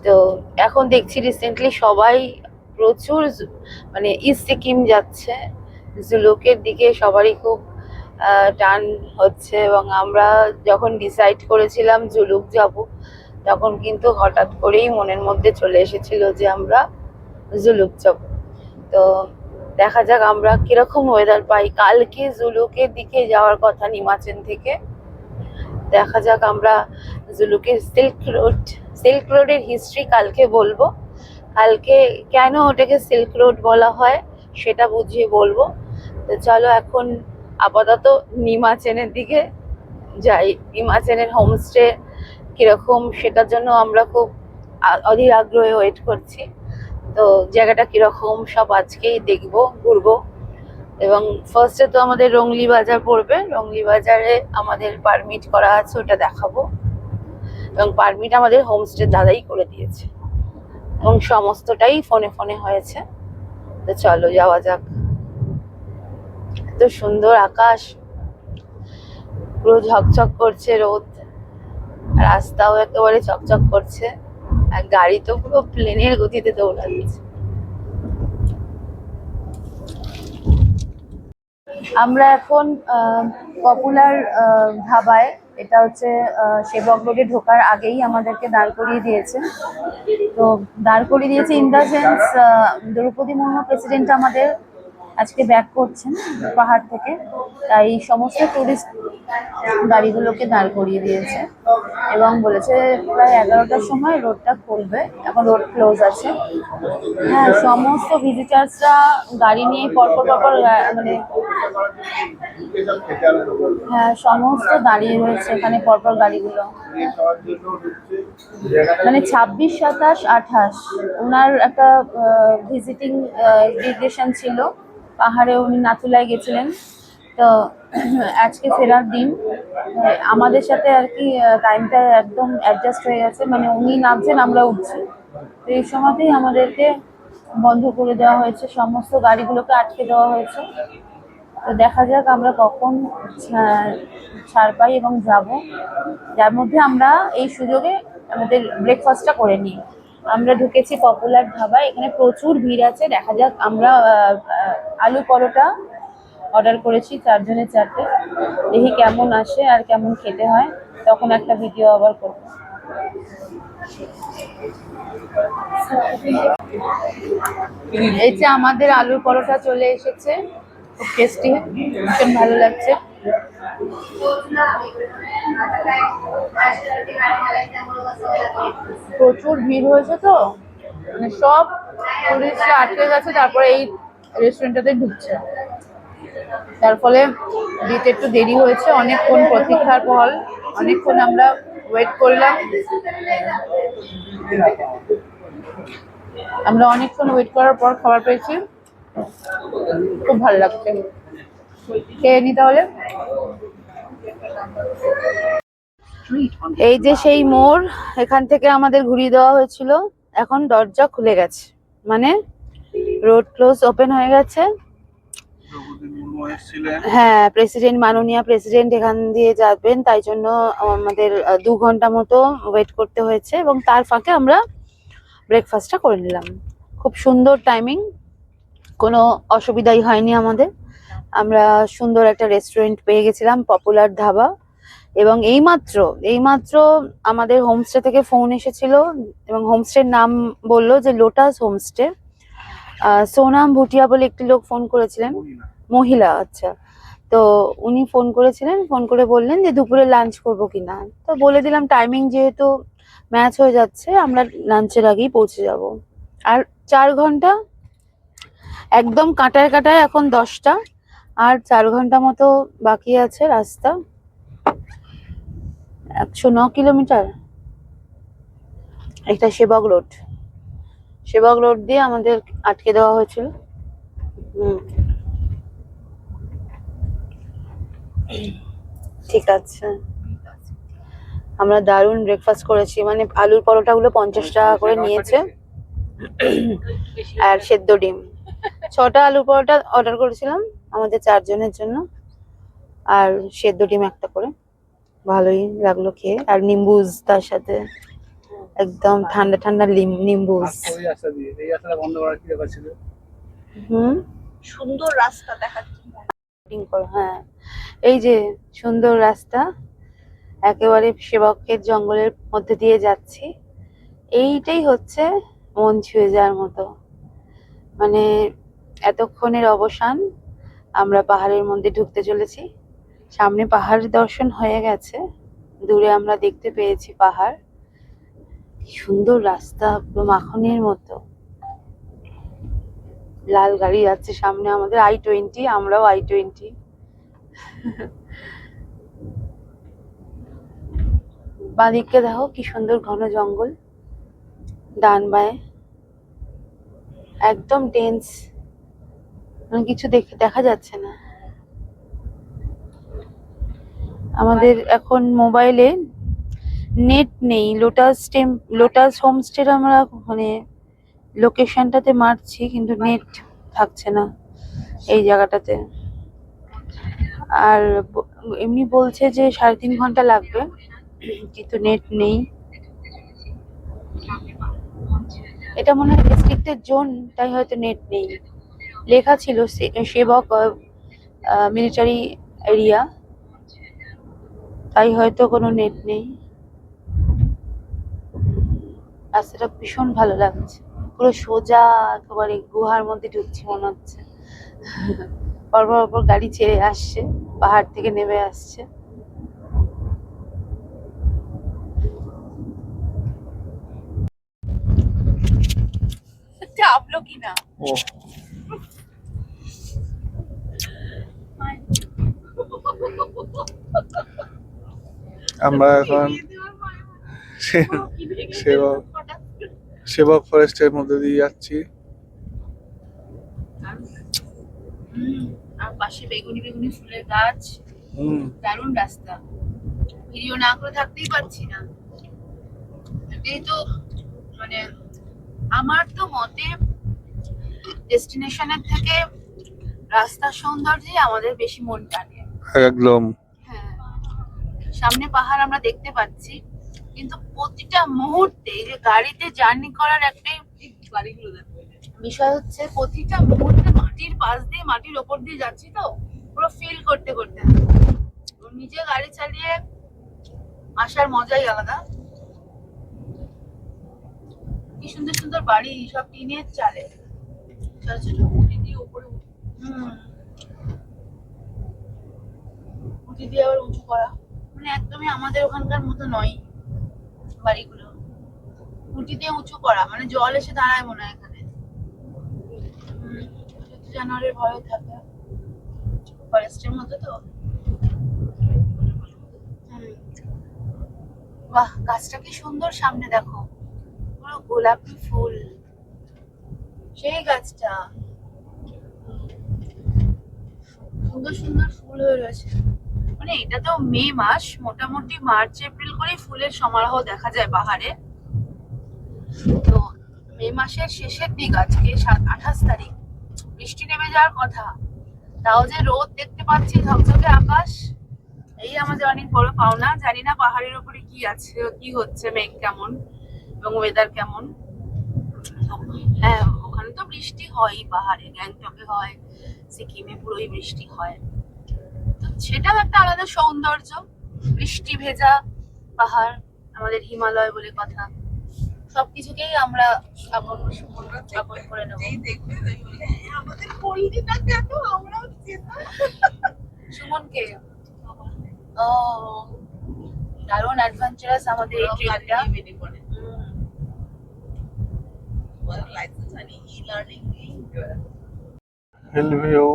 S1: তো এখন দেখছি রিসেন্টলি সবাই প্রচুর মানে ইস্ট সিকিম যাচ্ছে, জুলুকের দিকে সবারই খুব টান হচ্ছে। এবং আমরা যখন ডিসাইড করেছিলাম জুলুক যাব, তখন কিন্তু হঠাৎ করেই মনের মধ্যে চলে এসেছিল যে আমরা জুলুক যাব। তো দেখা যাক আমরা কিরকম ওয়েদার পাই। কালকে জুলুকের দিকে যাওয়ার কথা নিমাচেন থেকে, দেখা যাক। আমরা জুলুকের সিল্ক রোডের হিস্ট্রি কালকে বলবো। কালকে কেন ওটাকে সিল্ক রোড বলা হয় সেটা বুঝিয়ে বলবো। তো চলো এখন আপাতত নিমাচেনের দিকে যাই। নিমাচেনের হোমস্টে কিরকম সেটার জন্য আমরা খুব অধীর আগ্রহে ওয়েট করছি। তো জায়গাটা কিরকম সব আজকেই দেখবো, ঘুরবো। এবং ফার্স্টে তো আমাদের রংলি বাজার পড়বে, রংলি বাজারে আমাদের পারমিট করা আছে, ওটা দেখাবো। এবং পারমিট আমাদের হোমস্টে দাদাই করে দিয়েছে, এবং সমস্তটাই ফোনে ফোনে হয়েছে। তো চলো যাওয়া যাক। এত সুন্দর আকাশ, পুরো ঝকঝক করছে রোদ, রাস্তাও একেবারে চকচক করছে, আর গাড়ি তো পুরো প্লেনের গতিতে দৌড়াচ্ছে। আমরা এখন পপুলার ধাবায়, এটা হচ্ছে সেবক রোডে ঢোকার আগেই আমাদেরকে দাঁড় করিয়ে দিয়েছে। তো দাঁড় করিয়ে দিয়েছে in the sense, Draupadi Murmu president আমাদের আজকে ব্যাক করছেন পাহাড় থেকে, তাই সমস্ত টুরিস্ট গাড়িগুলোকে দাঁড় করিয়ে দিয়েছে এবং বলেছে প্রায় 11টার সময় রোডটা খুলবে। এখন রোড ক্লোজ আছে। হ্যাঁ, সমস্ত ভিজিটার্সরা গাড়ি নিয়ে পরপর মানে হ্যাঁ সমস্ত দাঁড়িয়ে রয়েছে এখানে পরপর গাড়িগুলো। মানে 26, 27, 28 ওনার একটা ভিজিটিং ডিগ্রেশন ছিল, পাহাড়ে উনি নাথুলায় গেছিলেন। তো আজকে ফেরার দিন, আমাদের সাথে আর কি টাইমটা একদম অ্যাডজাস্ট হয়ে গেছে, মানে উনি নামছেন আমরা উঠছি। তো এই সময়তেই আমাদেরকে বন্ধ করে দেওয়া হয়েছে, সমস্ত গাড়িগুলোকে আটকে দেওয়া হয়েছে। তো দেখা যাক আমরা কখন ছাড় পাই এবং যাব, যার মধ্যে আমরা এই সুযোগে আমাদের ব্রেকফাস্টটা করে নিই। আমরা ঢুকেছি পপুলার ধাবায়, এখানে প্রচুর ভিড় আছে। দেখা যাক, আমরা আলু পরোটা অর্ডার করেছি 4 জনের 4টে, দেখি কেমন আসে আর কেমন খেতে হয়, তখন একটা ভিডিও আবার করবো। এই যে আমাদের আলুর পরোটা চলে এসেছে, খুব টেস্টি, ভীষণ ভালো লাগছে। প্রচুর ভিড় হয়েছে তো, মানে সব টুরিস্টরা আটকে গেছে, তারপরে এই রেস্টুরেন্টটাতে ঢুকছে, তার ফলে দিতে একটু দেরি হয়েছে। অনেকক্ষণ প্রতীক্ষার পর অনেকক্ষণ আমরা ওয়েট করলাম, আমরা অনেকক্ষণ ওয়েট করার পর খাবার পেয়েছি, খুব ভালো লাগছে। খেয়ে নি তাহলে। এই যে সেই মোড়, এখান থেকে আমাদের ঘুরিয়ে দেওয়া হয়েছিল, এখন দরজা খুলে গেছে, মানে রোড ক্লোজ ওপেন হয়ে গেছে। হ্যাঁ, প্রেসিডেন্ট, মাননীয় প্রেসিডেন্ট এখান দিয়ে যাবেন, তাই জন্য আমাদের 2 ঘন্টা মতো ওয়েট করতে হয়েছে, এবং তার ফাঁকে আমরা ব্রেকফাস্টটা করে নিলাম। খুব সুন্দর টাইমিং, কোনো অসুবিধাই হয়নি আমাদের। আমরা সুন্দর একটা রেস্টুরেন্ট পেয়ে গেছিলাম, পপুলার ধাবা। এবং এইমাত্র আমাদের হোমস্টে থেকে ফোন এসেছিল, এবং হোমস্টের নাম বললো যে লোটাস হোমস্টে। সোনাম ভুটিয়া বলে একটি লোক ফোন করেছিলেন, মহিলা। আচ্ছা, তো উনি ফোন করেছিলেন, ফোন করে বললেন যে দুপুরে লাঞ্চ করবো কিনা। তো বলে দিলাম টাইমিং যেহেতু ম্যাচ হয়ে যাচ্ছে, আমরা লাঞ্চের আগেই পৌঁছে যাব। আর 4 ঘন্টা, একদম কাঁটায় কাঁটায় এখন 10টা, আর 4 ঘন্টা মতো বাকি আছে রাস্তা। 109 কিলোমিটার। এটা সেবক রোড দিয়ে আমাদের আটকে দেওয়া হয়েছিল। ঠিক আছে, আমরা দারুণ ব্রেকফাস্ট করেছি, মানে আলুর পরোটাগুলো 50 টাকা করে নিয়েছে, আর সেদ্ধ ডিম। 6টা আলুর পরোটা অর্ডার করেছিলাম আমাদের 4 জনের জন্য, আর সেদ্ধ ডিম একটা করে। ভালোই লাগলো খেয়ে, আর নিম্বুজ তার সাথে, একদম ঠান্ডা ঠান্ডা নিম্বুজ।
S4: সুন্দর রাস্তা দেখাচ্ছে।
S1: হ্যাঁ, এই যে সুন্দর রাস্তা, একেবারে সেবকের জঙ্গলের মধ্যে দিয়ে যাচ্ছি। এইটাই হচ্ছে মন ছুঁয়ে যাওয়ার মতো, মানে এতক্ষণের অবসান। আমরা পাহাড়ের মধ্যে ঢুকতে চলেছি, সামনে পাহাড় দর্শন হয়ে গেছে, দূরে আমরা দেখতে পেয়েছি পাহাড়। সুন্দর রাস্তা, মাখনের মতো। লাল গাড়ি যাচ্ছে সামনে, আমাদের I-20, আমরাও I-20। বাঁদিকে দেখো কি সুন্দর ঘন জঙ্গল, ডান বাঁয়ে একদম টেন্স, মানে কিছু দেখা যাচ্ছে না। আমাদের এখন মোবাইলে নেট নেই। লোটাস হোমস্টে আমরা মানে লোকেশনটাতে মারছি, কিন্তু নেট থাকছে না এই জায়গাটাতে। আর এমনি বলছে যে 3.5 ঘন্টা লাগবে, কিন্তু নেট নেই। এটা মনে হয় রেস্ট্রিক্টেড জোন, তাই হয়তো নেট নেই। লেখা ছিল সেবক মিলিটারি এরিয়া, তাই হয়তো কোনো নেট নেই। রাস্তাটা ভীষণ ভালো লাগছে, পুরো সোজা একেবারে গুহার মধ্যে ঢুকছি মনে হচ্ছে। পরপর গাড়ি ছেড়ে আসছে, পাহাড় থেকে নেমে আসছে। চাপলো কিনা।
S2: আমরা এখন সেবক ফরেস্টের মধ্যে দিয়ে যাচ্ছি।
S1: আর পাশে বেগুনি ফুলের গাছ, দারুণ রাস্তা। ভিডিও না করে থাকতেই পারছি না, এটাই তো মানে আমার তো মতে ডেস্টিনেশনের থেকে রাস্তার সৌন্দর্যে আমাদের বেশি মন টানে।
S2: একদম।
S1: হ্যাঁ, সামনে পাহাড় আমরা দেখতে পাচ্ছি, কিন্তু প্রতিটা মুহূর্তে এই যে গাড়িতে জার্নি করার একটাই বিষয় হচ্ছে, প্রতিটা মুহূর্তে মাটির পাশ দিয়ে, মাটির ওপর দিয়ে যাচ্ছি তো, পুরো ফিল করতে করতে নিজে গাড়ি চালিয়ে আসার মজাই আলাদা। কি সুন্দর সুন্দর বাড়ি, সব টিনের চালে, ছোট ছোট উঠি দিয়ে উপরে, উঠি দিয়ে আবার উঁচু করা, মানে একদমই আমাদের ওখানকার মতো নয় বাড়িগুলো। উঁচু দিয়ে উঁচু করা, মানে জল এসে দাঁড়ায় মনে হয় এখানে। জানোয়ারের ভয় থাকে, ফরেস্টের মতো তো। বাহ, গাছটা কি সুন্দর, সামনে দেখো পুরো গোলাপি ফুল, সেই গাছটা সুন্দর সুন্দর ফুল হয়ে রয়েছে। মানে এটা তো মে মাস, মোটামুটি মার্চ এপ্রিল করে ফুলের সমারোহ দেখা যায় পাহাড়ে। তো মে মাসের শেষের দিক, আজকে 28 তারিখ, বৃষ্টি নেমে যাওয়ার কথা, তাও যে রোদ দেখতে পাচ্ছি, ঝকঝকে আকাশ, এই আমাদের অনেক বড় পাওনা। জানি না পাহাড়ের উপরে কি আছে, কি হচ্ছে, মেঘ কেমন এবং ওয়েদার কেমন। হ্যাঁ, ওখানে তো বৃষ্টি হয়ই, পাহাড়ে গ্যাংটকে হয়, সিকিমে পুরোই বৃষ্টি হয়। তো সেটাও একটা আলাদা সৌন্দর্য, বৃষ্টি ভেজা পাহাড়, আমাদের হিমালয় বলে কথা। সবকিছুকেই আমরা আপন করে নেবো। সুমনকে ও দারুণ অ্যাডভেঞ্চারাস আমাদের এই ট্রিপটা।
S2: Hill view.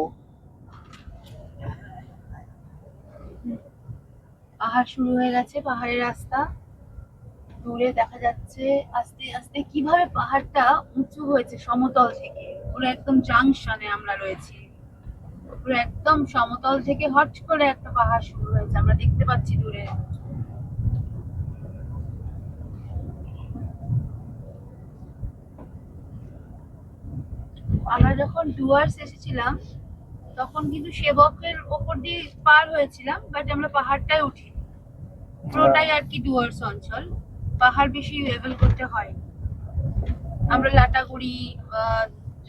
S1: পাহাড় শুরু হয়ে গেছে, পাহাড়ের রাস্তা দূরে দেখা যাচ্ছে। আস্তে আস্তে কিভাবে পাহাড়টা উঁচু হয়েছে সমতল থেকে, পুরো একদম জাংশনে আমরা রয়েছি, পুরো একদম সমতল থেকে হট করে একটা পাহাড় শুরু হয়েছে, আমরা দেখতে পাচ্ছি দূরে। আমরা যখন ডুয়ার্স এসেছিলাম তখন কিন্তু সেবকের ওপর দিয়ে পার হয়েছিলাম, বাট আমরা পাহাড়টাই উঠি, পুরোটাই আর কি ডুয়ার্স অঞ্চল, পাহাড় বেশি লেভেল করতে হয়। আমরা লাটাগুড়ি,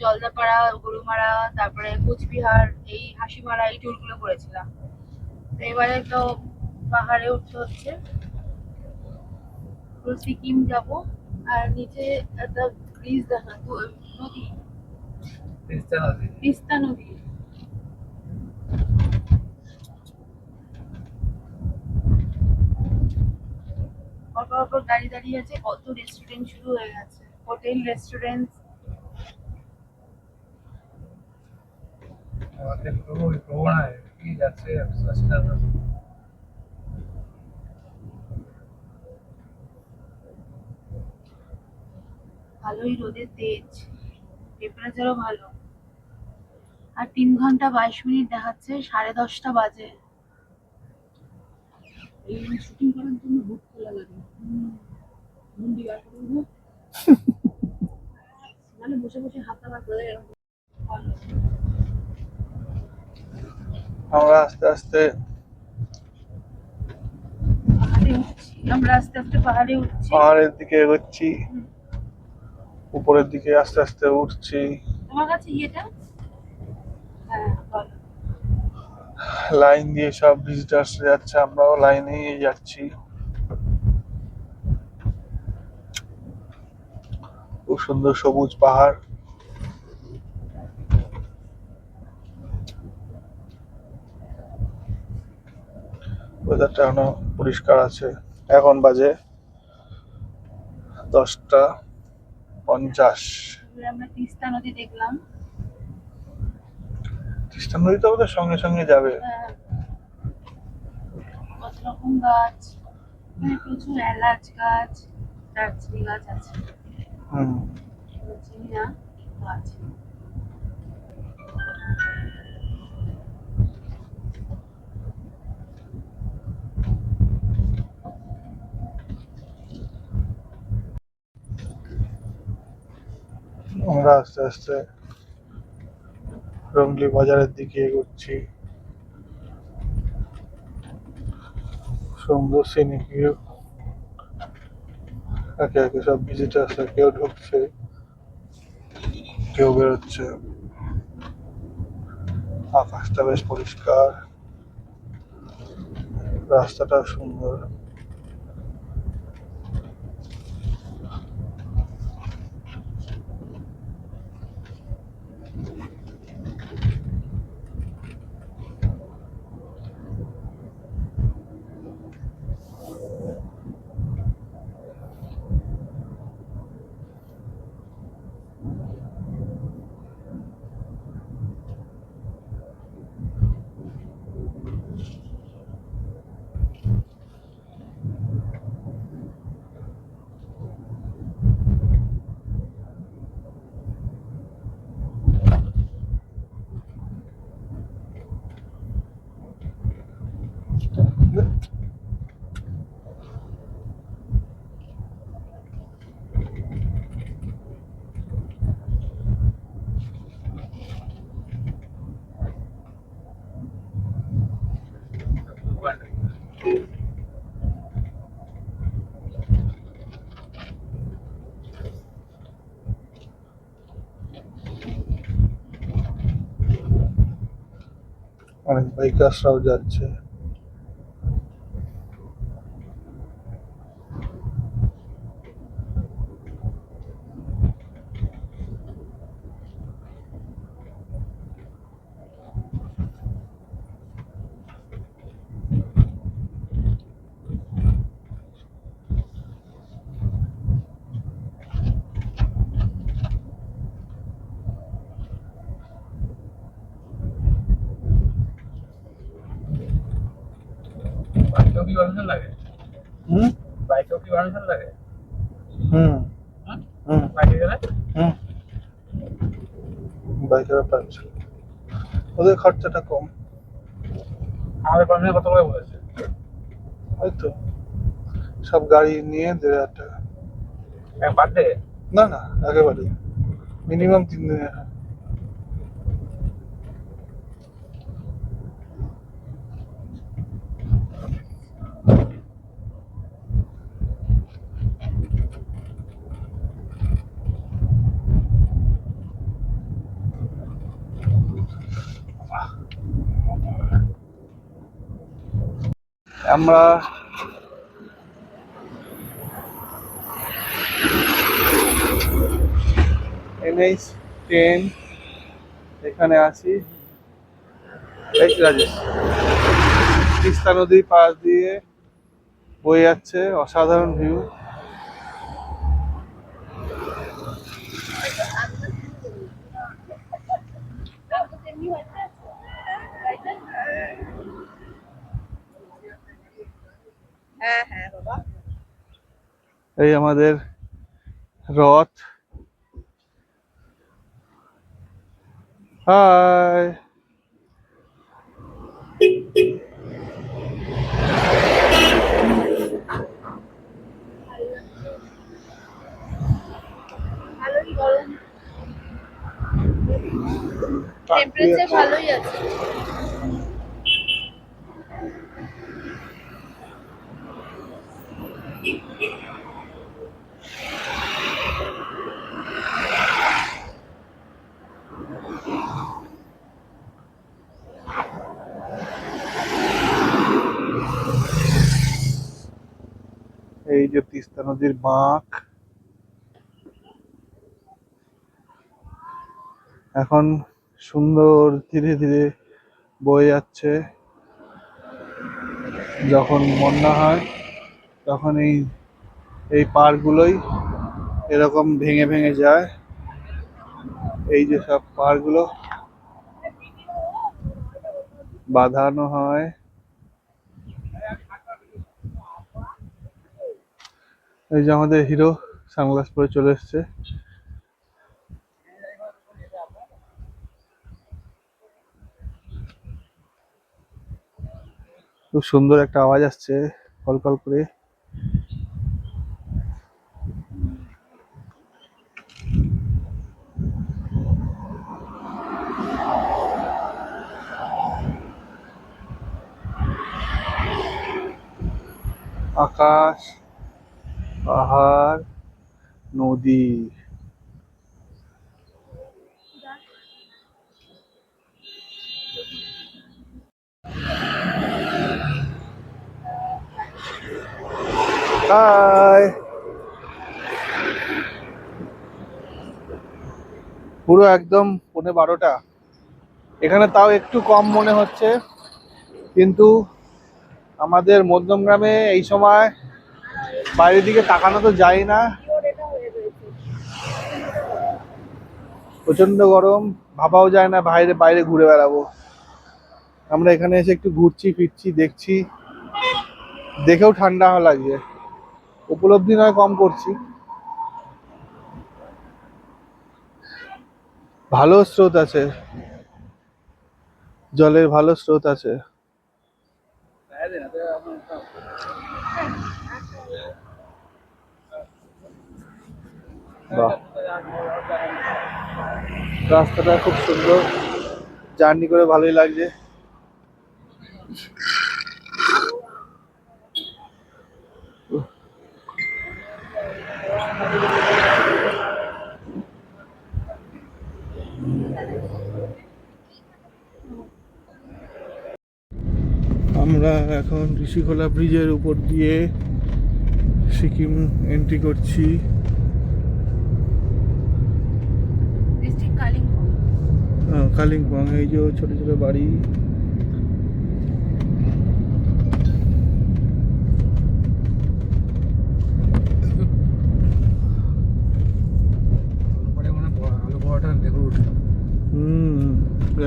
S1: জলদাপাড়া, গরুমারা, তারপরে কোচবিহার, এই হাসিমারা, এই ট্যুরগুলো করেছিলাম। তো এবারে তো পাহাড়ে উঠতে হচ্ছে, পুরো সিকিম যাবো। আর নিচে একটা ব্রিজ দেখা, নদী, তিস্তা নদী। অপর অপর গাড়ি দাঁড়িয়ে আছে, কত রেস্টুরেন্ট শুরু হয়ে গেছে, হোটেল, রেস্টুরেন্ট। ভালোই রোদের তেজ, টেম্পারেচারও ভালো। আর 3 ঘন্টা 22 মিনিট দেখাচ্ছে, 10:30 বাজে। শুটিং করার জন্য বুক খোলা লাগে, মুন্ডি বার করে দেবো, মানে বসে বসে হাত পা করে এরকম।
S2: আমরা আস্তে আস্তে
S1: পাহাড়ে উঠছি, আমরা আস্তে আস্তে পাহাড়ে উঠছি,
S2: পাহাড়ের দিকে এগোচ্ছি, উপরের দিকে আস্তে আস্তে উঠছি।
S1: তোমার কাছে ইয়েটা, হ্যাঁ বলো।
S2: লাইন দিয়ে সব ভিজিটার্স যাচ্ছে, আমরাও লাইনে যাচ্ছি। খুব সুন্দর সবুজ পাহাড়। ওয়েদারটা এখনো পরিষ্কার আছে। এখন বাজে 10:50।
S1: আমরা তিস্তা নদী দেখলাম।
S2: তিস্তা নদী তো আমাদের সঙ্গে সঙ্গে যাবে।
S1: হ্যাঁ, কত রকম গাছ, মানে প্রচুর এলাচ গাছ, দারচিনি গাছ আছে, চিনি না গাছ।
S2: আমরা আস্তে আস্তে রঙ্গলি বাজারের দিকে এগোচ্ছি। সুন্দর সিনিক ভিউ। একে একে সব ভিজিটার্সরা কেউ ঢুকছে কেউ বেরোচ্ছে। আকাশটা বেশ পরিষ্কার, রাস্তাটা সুন্দর। অনেক বাইকার্সরাও যাচ্ছে।
S3: বাইকেও কি পারমিশন লাগে?
S2: হুম
S3: বাইকেও কি পারমিশন লাগে?
S2: হুম হুম
S3: বাইকে গেলে
S2: হুম বাইকের পারমিশন, ওদের খরচাটা কম।
S3: আমাদের পারমিশন কত করে বলেছে?
S2: হয়তো সব গাড়ি নিয়ে 1,500 টাকা।
S3: Per day?
S2: না না, একেবারে মিনিমাম 3 দিনের। আমরা NH10 এখানে আছি। এই রাজেশ, তিস্তা নদীর পাশ দিয়ে বয়ে যাচ্ছে, অসাধারণ ভিউ। এই আমাদের রথ। হাই।
S1: টেম্পারেচার ভালোই আছে।
S2: এই যে তিস্তা নদীর বাঁক, এখন সুন্দর ধীরে ধীরে বয়ে যাচ্ছে। যখন বন্যা হয় তখন এই এই পাড়গুলোই এরকম ভেঙে ভেঙে যায়। এই যে সব পাড়গুলো বাঁধানো হয়। এই যে আমাদের হিরো সানগ্লাস পরে চলে এসছে। খুব সুন্দর একটা আওয়াজ আসছে কলকল করে। আকাশ, পাহাড়, নদী। হাই, পুরো একদম 11:30। এখানে তাও একটু কম মনে হচ্ছে, কিন্তু আমাদের মধ্যমগ্রামে এই সময় বাইরের দিকে তাকানো তো যায় না। প্রচন্ড গরম, ভাবাও যায় না বাইরে বাইরে ঘুরে বেড়াবো। আমরা এখানে এসে একটু ঘুরছি ফিরছি, দেখছি, দেখেও ঠান্ডা লাগছে। উপলব্ধি নয় কম করছি। ভালো স্রোত আছে, জলের ভালো স্রোত আছে। বাহ, রাস্তাটা খুব সুন্দর, জার্নি করে ভালোই লাগছে। আমরা এখন ঋষিখোলা ব্রিজের উপর দিয়ে সিকিম এন্ট্রি করছি।
S1: ডিস্ট্রিক্ট কালিম্পং।
S2: কালিম্পং, এই যে ছোট ছোট বাড়ি।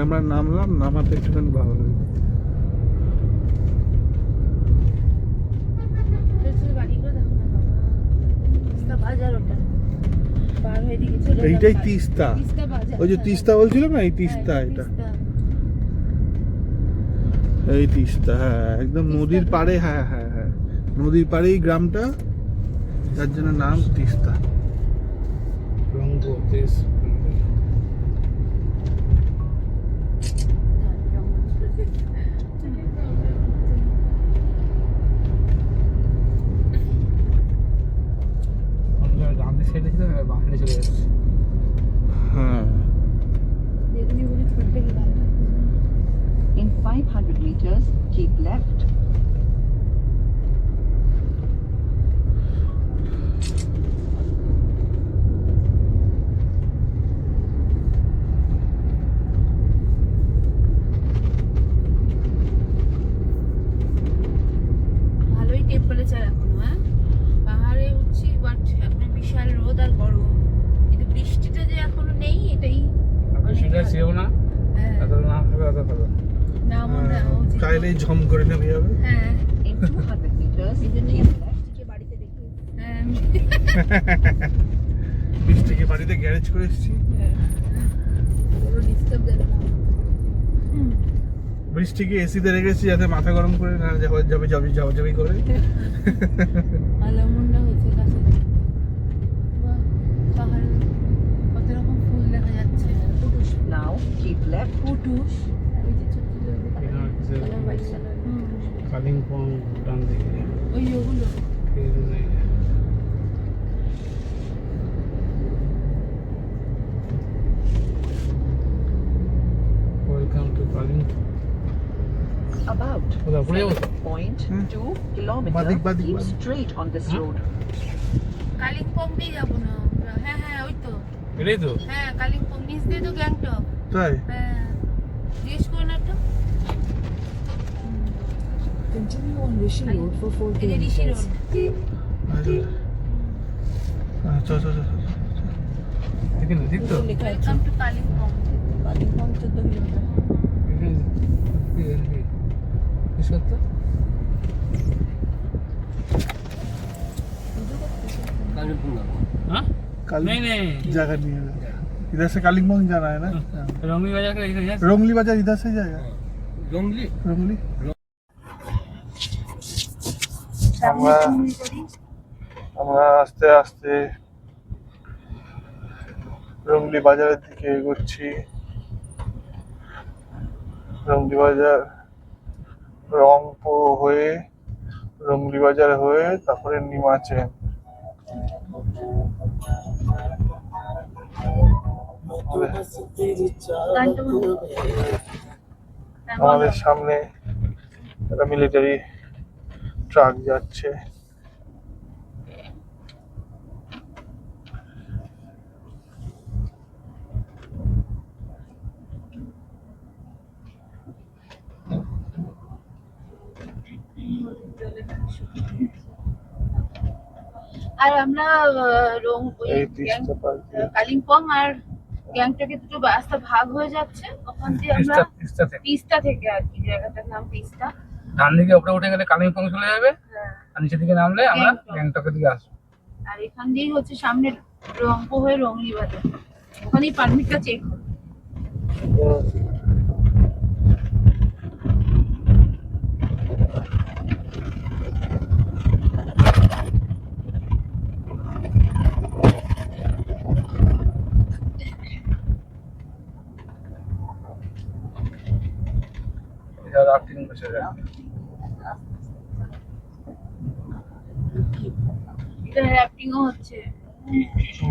S2: আমরা নামলাম, নামাতে একটুখানি ভালো লাগে। এইটাই তিস্তা, ওই যে তিস্তা বলছিলাম না, এই তিস্তা, এটা এই তিস্তা। হ্যাঁ, একদম নদীর পাড়ে। হ্যাঁ হ্যাঁ হ্যাঁ, নদীর পাড়েই গ্রামটা, যার জন্য নাম তিস্তা। হ্যাঁ,
S4: In 500 meters, keep left.
S1: ভালোই টেম্পারেচার এখনো। হ্যাঁ, পাহাড়ে উঠছি, বাট এখন বিশাল রোদ আর গরম, কিন্তু বৃষ্টিটা যে এখনো নেই, এটাই না মনে হয়।
S2: চাইলেই ঝম করে নেমে যাবে।
S1: হ্যাঁ
S4: In 200 meters,
S1: এই জন্য
S4: keep left.
S1: বাড়িতে দেখি। হ্যাঁ
S2: বীজ থেকে বাড়িতে গ্যারেজ করে এসেছি।
S1: পুরো ডিস্টার্ব দেবে না।
S2: বৃষ্টিকে এসিতে রেখেছি যাতে মাথা গরম করে না যাবে যাবে করে।
S1: আলামুন্ডা হয়েছে কাছে। বাহ, পাহাড়ে কত রকম ফুল দেখা যাচ্ছে।
S4: Now, keep left.
S1: পুটুস, ওই যে ছোট ছোট হোয়াইট কালার।
S3: কালিম্পং, ভুটান দিকে
S1: ওই ওগুলো।
S3: Welcome to Kalimpong.
S4: About
S3: Hold on,
S4: 7.2 kilometers.
S2: Badik.
S4: Keep straight on this road.
S1: Kalimpong দিয়ে যাবো না আমরা। হ্যাঁ হ্যাঁ, ওই তো।
S3: এটাই তো।
S1: হ্যাঁ, কালিম্পং নিচ দিয়ে তো গ্যাংটক।
S2: তাই
S1: হ্যাঁ, জিজ্ঞেস করে না তো।
S4: Continue on Rishi Road for 4
S1: এই যে ঋষি
S4: kilometers.
S1: রোড।
S2: চল।
S3: এখানে ঠিক তো।
S1: Welcome to Kalimpong. Kalimpong 14 kilometre.
S3: এখানে কি সত্য? हाँ? नहीं नहीं
S2: जगह नहीं है इधर से कालिम्पोंग जाना है ना।
S3: रोंगली बाजार का इधर
S2: रोंगली बाजार इधर से जाएगा।
S3: रोंगली
S2: रोंगली আমরা আস্তে আস্তে রংলি বাজারের দিকে এগোচ্ছি। রংলি বাজার রংপুর হয়ে রংলি বাজার হয়ে তারপরে নিমাচেন। আমাদের সামনে একটা মিলিটারি ট্রাক যাচ্ছে।
S1: আর আমরা
S2: এই তিস্তা পার দিয়ে।
S1: কালিম্পং আর গ্যাংটকে দুটো রাস্তা ভাগ হয়ে যাচ্ছে, ওখান দিয়ে আমরা তিস্তা থেকে আর কি, জায়গাটার নাম তিস্তা।
S3: ডান দিকে উপরে উঠে গেলে কালিম্পং চলে যাবে, আর নিচের দিকে নামলে আমরা গ্যাংটকের দিকে আসবো।
S1: আর এখান দিয়েই হচ্ছে সামনে রংপো হয়ে রংলি বাজার, ওখানেই পারমিটটা চেক হবে।
S3: এটা রাফটিং বসে যাবে।
S1: এটা র্যাফটিংও হচ্ছে।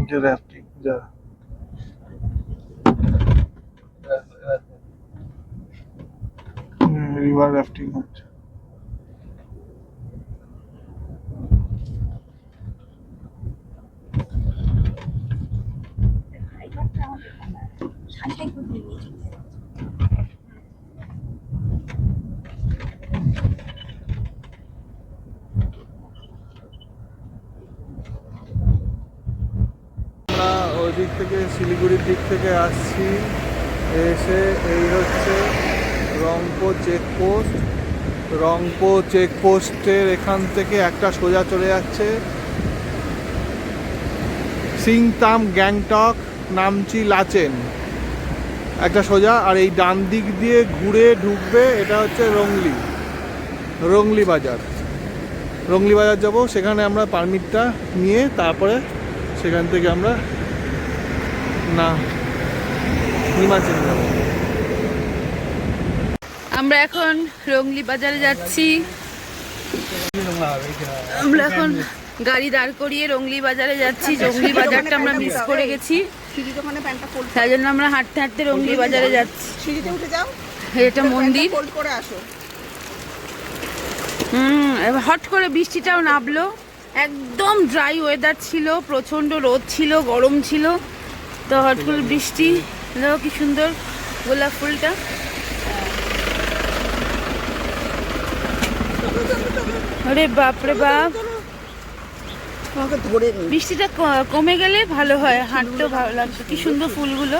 S2: যে রাফটিং যা রিভার রাফটিং হচ্ছে। আমরা ওই দিক থেকে শিলিগুড়ির দিক থেকে আসছি, এসে এই হচ্ছে রংপো চেকপোস্ট। রংপো চেকপোস্টের এখান থেকে একটা সোজা চলে যাচ্ছে সিংতাম, গ্যাংটক, নামচি, লাচেন, একটা সোজা। আর এই ডান দিক দিয়ে ঘুরে ঢুকবে, এটা হচ্ছে রংলি বাজার। রংলি বাজার যাব, সেখানে আমরা পারমিটটা নিয়ে তারপরে সেখান থেকে আমরা নিমাচেন যাব।
S1: আমরা এখন রংলি বাজারে যাচ্ছি। আমরা এখন গাড়ি দাঁড় করিয়ে রংলি বাজারে যাচ্ছি। রংলি বাজারটা আমরা মিস করে গেছি, তাই জন্য আমরা হাঁটতে হাঁটতে রংলি বাজারে যাচ্ছি।
S5: সিঁড়িতে উঠে যাও,
S1: এটা মন্দির।
S5: ফোল্ড করে আসো।
S1: এবার হট করে বৃষ্টিটাও নামলো, একদম ড্রাই ওয়েদার ছিল, প্রচন্ড রোদ ছিল, গরম ছিল, তো হট করে বৃষ্টি। দেখো কি সুন্দর গোলাপ ফুলটা। আরে বাপরে বাপ,
S5: তোমাকে ধরে নি।
S1: বৃষ্টিটা কমে গেলে ভালো হয়, হাঁটতেও ভালো লাগছে। কি সুন্দর ফুলগুলো।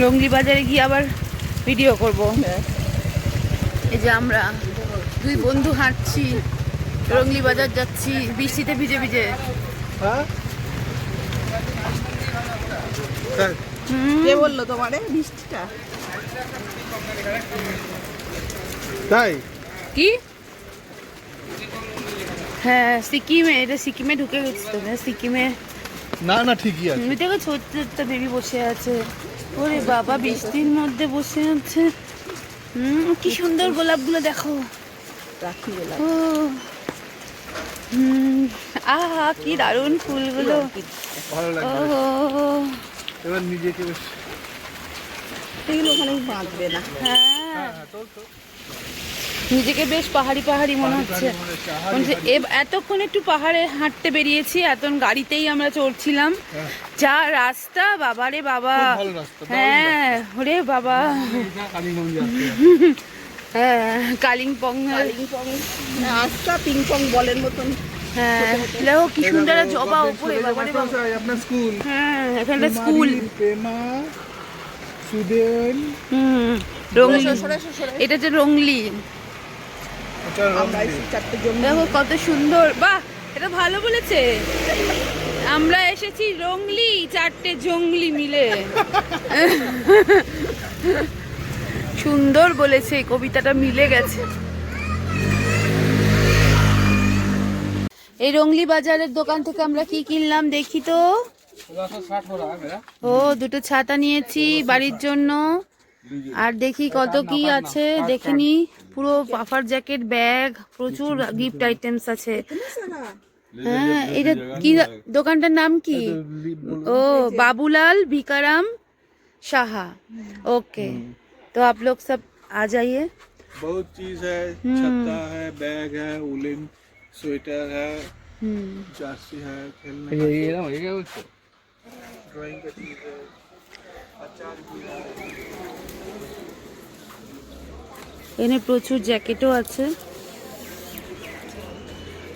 S1: রংলি বাজারে গিয়ে আবার ভিডিও করব। এই যে আমরা দুই বন্ধু হাঁটছি, রংলি বাজার যাচ্ছি বৃষ্টিতে ভিজে ভিজে।
S5: কে বললো তোমারে বৃষ্টিটা?
S2: তাই
S1: কি? হ্যাঁ সিকিমে, এটা সিকিমে ঢুকে গেছি তো। সিকিমে
S2: না ঠিকই আছে।
S1: দেখো ছোট্ট একটা বেবি বসে আছে। ওরে বাবা, বৃষ্টির মধ্যে বসে আছে। কি সুন্দর গোলাপগুলো দেখো।
S5: রাখি গোলাপ।
S1: ও আহা কি দারুণ ফুলগুলো।
S2: ভালো
S1: ও
S2: লাগবে। এবার নিজেকে বেশ
S5: এগুলো ওখানে বাঁধবে না।
S1: হ্যাঁ, নিজেকে বেশ পাহাড়ি পাহাড়ি মনে হচ্ছে। এতক্ষণ একটু পাহাড়ে হাঁটতে বেরিয়েছি, এতক্ষণ গাড়িতেই আমরা চড়ছিলাম। যা রাস্তা, বাবারে বাবা।
S2: ভালো রাস্তা।
S1: হ্যাঁ ওরে বাবা। হ্যাঁ কালিম্পং।
S5: আচ্ছা পিংপং বলের মতন।
S1: হ্যাঁ দেখো কি সুন্দর জবা উপরে, বাবারে বাবা।
S2: আপনার স্কুল।
S1: হ্যাঁ এখানটা স্কুল।
S2: প্রেমা, সুদেন।
S1: রংলি, এটা যে রংলি।
S5: আমরা এসে চারটে জমি।
S1: দেখো কত সুন্দর, বাহ এটা ভালো বলেছে। আমরা এসেছি রংলি, চারটে জংলি মিলে। সুন্দর বলেছে, কবিতাটা মিলে গেছে। এই রংলি বাজারের দোকান থেকে আমরা কি কিনলাম দেখি তো। ও দুটো ছাতা নিয়েছি বাড়ির জন্য। আর দেখি কত কি আছে দেখিনি। পুরো পাফার জ্যাকেট, ব্যাগ, প্রচুর গিফট আইটেমস আছে। হ্যাঁ, এটা কি দোকানটার নাম কি? ओ बाबूलाल भिकाराम शाहा। ओके, तो आप लोग सब आ जाइए।
S2: बहुत चीज है, छत्ता है, बैग है, वुलन स्वेटर है, जर्सी है, खेलने का ड्राइंग का चीज है, अचार भी है।
S1: এখানে প্রচুর জ্যাকেটও আছে,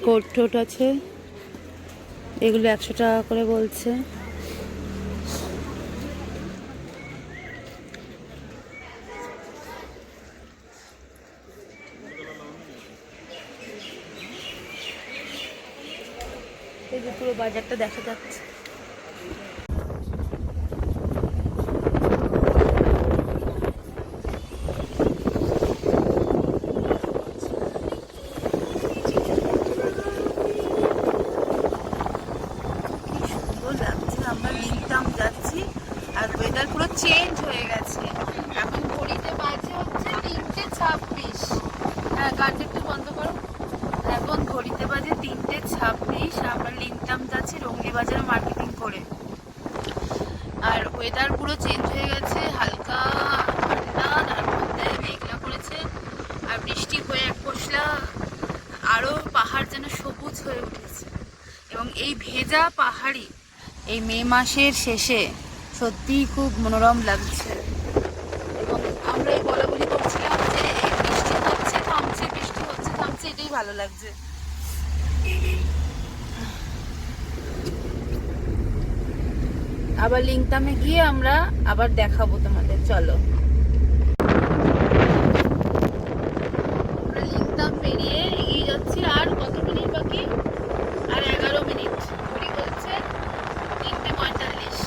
S1: কোট টোট আছে। এগুলো 100 টাকা করে বলছে। এই যে পুরো বাজারটা দেখা যাচ্ছে। আমরা লিংটাম যাচ্ছি আর ওয়েদার পুরো চেঞ্জ হয়ে গেছে। এখন ঘড়িতে বাজে হচ্ছে 3:26। হ্যাঁ, গানটা একটু বন্ধ করো। এখন ঘড়িতে বাজে 3:26। আমরা লিংটাম যাচ্ছি রঙ্গলি বাজারে মার্কেটিং করে। আর ওয়েদার পুরো চেঞ্জ হয়ে গেছে, হালকা ঠান্ডা, তার মধ্যে মেঘলা করেছে আর বৃষ্টি হয়ে এক পশলা আরও পাহাড় যেন সবুজ হয়ে উঠেছে। এবং এই ভেজা পাহাড়ি এই মে মাসের শেষে সত্যিই খুব মনোরম লাগছে। এবং আমরা এই বলাবলি করছিলাম যে এই বৃষ্টি হচ্ছে থামছে, বৃষ্টি হচ্ছে থামছে, এটাই ভালো লাগছে। আবার লিংটামে গিয়ে আমরা আবার দেখাবো তোমাদের। চলো, আমরা লিংটাম পেরিয়ে এগিয়ে যাচ্ছি। আর কত মিনিট বাকি? আর 11 মিনিট। ঘড়ি বলছে 3:45।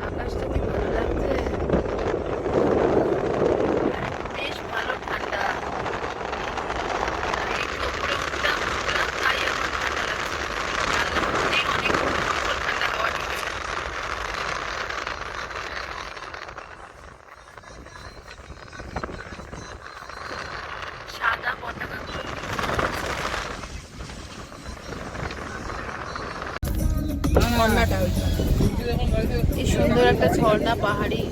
S1: আকাশটা কি ভালো লাগছে, বেশ ভালো ঠান্ডা। একটু উপরে উঠলাম তাই এখন ঠান্ডা লাগছে। অনেক ঠান্ডা হাওয়া ঢুকছে। সাদা পতাকাগুলো কি সুন্দর একটা ঝর্ণা পাহাড়ি।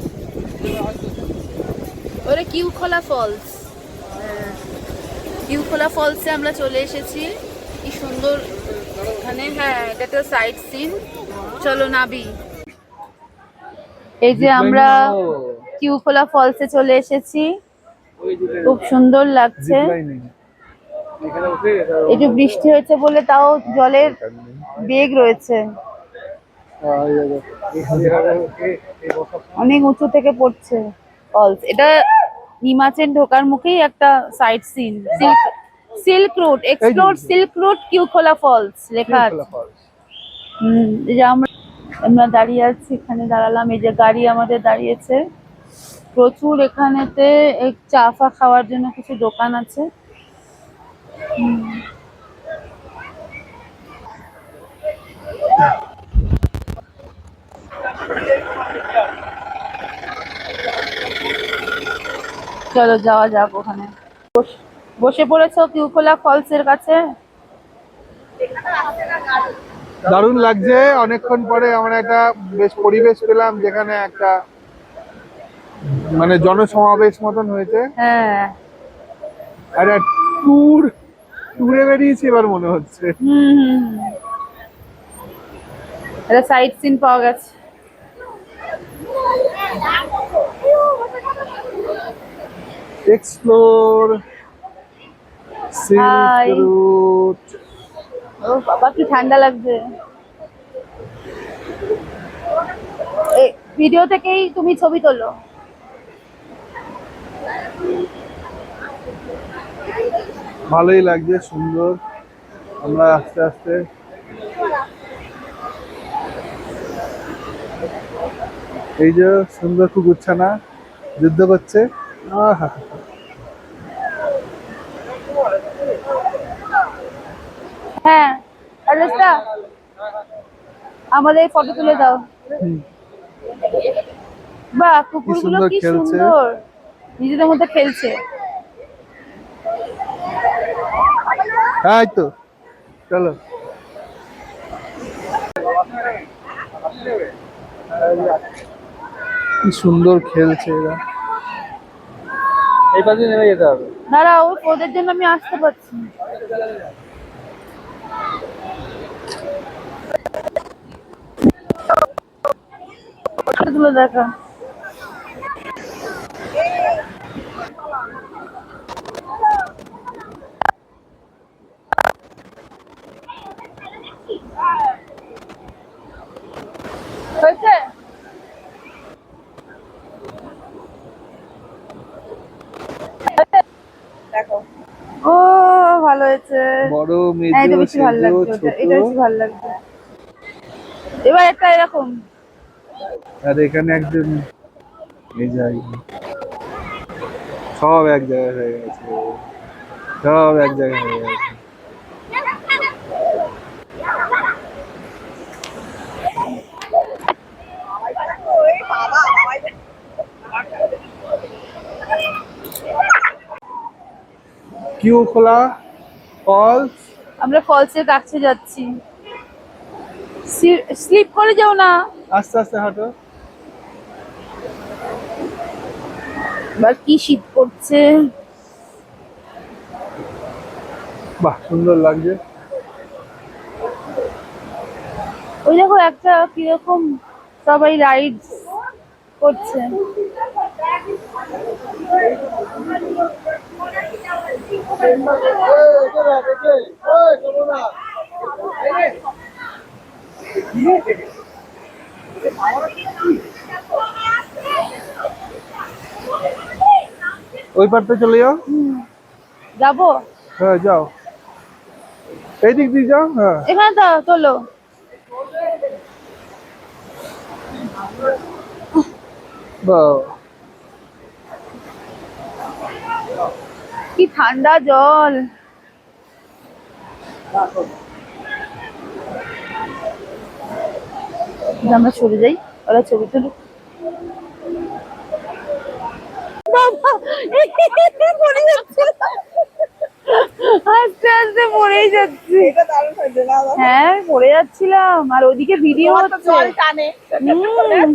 S1: ওরে কিউখোলা ফলস। কিউখোলা ফলসে আমরা চলে এসেছি। কি সুন্দর এখানে। হ্যাঁ, এটা একটা সাইট সিন। চলো নাবি। এই যে আমরা কিউখোলা ফলসে চলে এসেছি, খুব সুন্দর লাগছে। একটু বৃষ্টি হয়েছে বলে তাও জলের বেগ রয়েছে, অনেক উঁচু থেকে পড়ছে ফলস। এটা নিমাচেন ঢোকার মুখেই একটা sight scene. Silk route, explore silk route Kyukhola falls লেখা আছে। এই যে আমরা দাঁড়িয়ে আছি, এখানে দাঁড়ালাম। এই যে গাড়ি আমাদের দাঁড়িয়েছে। প্রচুর এখানেতে চা ফা খাওয়ার জন্য কিছু দোকান আছে। চলো যাওয়া যাক ওখানে। বসে পড়েছো কিউখোলা ফলস এর কাছে।
S2: দারুণ লাগছে। অনেকক্ষণ পরে আমরা একটা বেশ পরিবেশ পেলাম যেখানে একটা মানে জনসমাবেশ মতন হয়েছে।
S1: হ্যাঁ,
S2: আর ট্যুরে বেরিয়েছি এবার মনে হচ্ছে।
S1: একটা সাইট সিন পাওয়া গেছে।
S2: Explore silk root.
S1: ও বাবা, কি ঠান্ডা লাগছে। এই ভিডিও থেকেই তুমি ছবি তোলো।
S2: ভালোই লাগছে, সুন্দর। আমরা আস্তে আস্তে এই যে সুন্দর কুকুরছানা যুদ্ধ করছে। আহা,
S1: হ্যাঁ আলেক্সা, আমাদের ফটো তুলে দাও। বাহ, কুকুরগুলো
S2: সুন্দর
S1: কি
S2: খেলছে।
S1: সুন্দর নিজেদের মধ্যে খেলছে।
S2: হ্যাঁ এই তো, চলো। কি সুন্দর খেলছে এরা।
S3: এই পাশে নেমে যেতে হবে।
S1: দাঁড়াও, ওদের জন্য আমি আসতে পারছি না। ফটো তুলে দেখা। হয়েছে?
S5: দেখো
S1: ও ভালো হয়েছে।
S2: বড়
S1: হ্যাঁ, এটা
S2: মেজো
S1: বেশি ভালো
S2: সেজো
S1: লাগছে,
S2: ছোট।
S1: এটা বেশি ভালো লাগছে। এবার একটা এরকম।
S2: আর এখানে একজন, এই যাই, সব এক জায়গায় হয়ে গেছে, সব এক জায়গায় হয়ে গেছে। কিউ খোলা ফলস।
S1: আমরা ফলসের কাছে যাচ্ছি। স্লিপ করে যাও না।
S2: আস্তে আস্তে হাঁটো।
S1: এবার কি শীত করছে।
S2: বাহ সুন্দর লাগছে।
S1: ওই দেখো একটা কিরকম সবাই রাইড করছে।
S2: ওই পারতে চলে যাও।
S1: যাবো
S2: হ্যাঁ যাও, এই দিক দিয়ে যাও। হ্যাঁ
S1: এখানে তো তোলো।
S2: বাহ,
S1: কি ঠান্ডা জল। আমরা সরে যাই, ওরা ছবি তুলুক। বাবা, পড়ে যাচ্ছে, আস্তে আস্তে পড়েই যাচ্ছে।
S5: এটা দারুণ হয়েছে না?
S1: হ্যাঁ পড়ে যাচ্ছিলাম, আর ওদিকে ভিডিও
S5: তোমার তো
S1: হচ্ছে।
S5: জল টানে।
S1: হুম।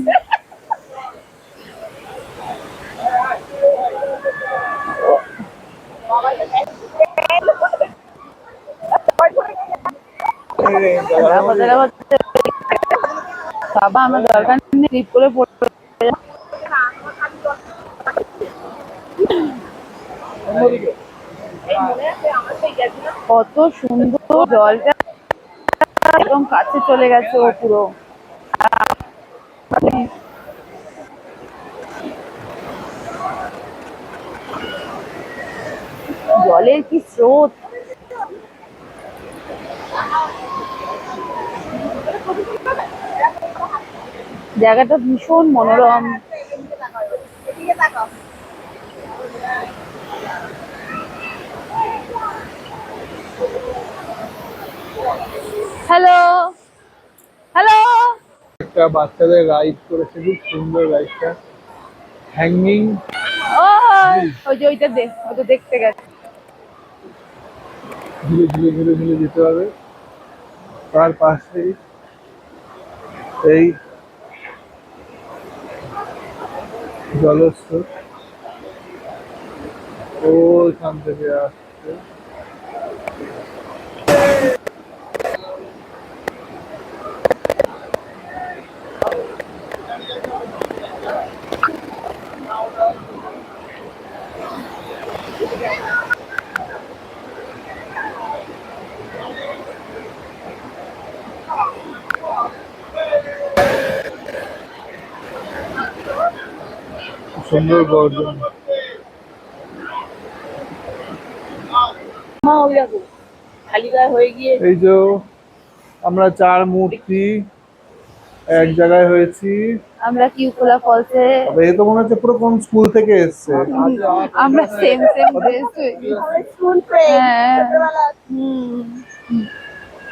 S1: দেখো, দেখো, বাবা আমার দরকার নেই, স্লিপ করে পড়ে যাবো। কত সুন্দর জলটা, একদম কাছে চলে গেছে ও পুরো। জলের কি স্রোত। জায়গাটা ভীষণ মনোরম। Hello, hello.
S2: একটা বাচ্চাদের রাইড করেছে, খুব সুন্দর রাইডটা, হ্যাঙ্গিং।
S1: ওই যে ওইটা দে, ওটা দেখতে গেছে।
S2: ধীরে ধীরে ধীরে ধীরে যেতে হবে। তার পাশেই এই জলস্রোত ওইখান থেকে আসছে। সুন্দর গর্জন।
S5: মা ওই দেখো খালি গায়ে হয়ে গিয়ে
S2: এই যে আমরা চার মূর্তি এক জায়গায় হয়েছি।
S1: আমরা কিউখোলা ফলসে
S2: তবে এই তো মনে হচ্ছে পুরো কোন স্কুল থেকে এসছে।
S1: আমরা সেম ড্রেস
S5: স্কুল ফ্রেন্ড
S1: হ্যাঁ
S5: ছোটবেলা।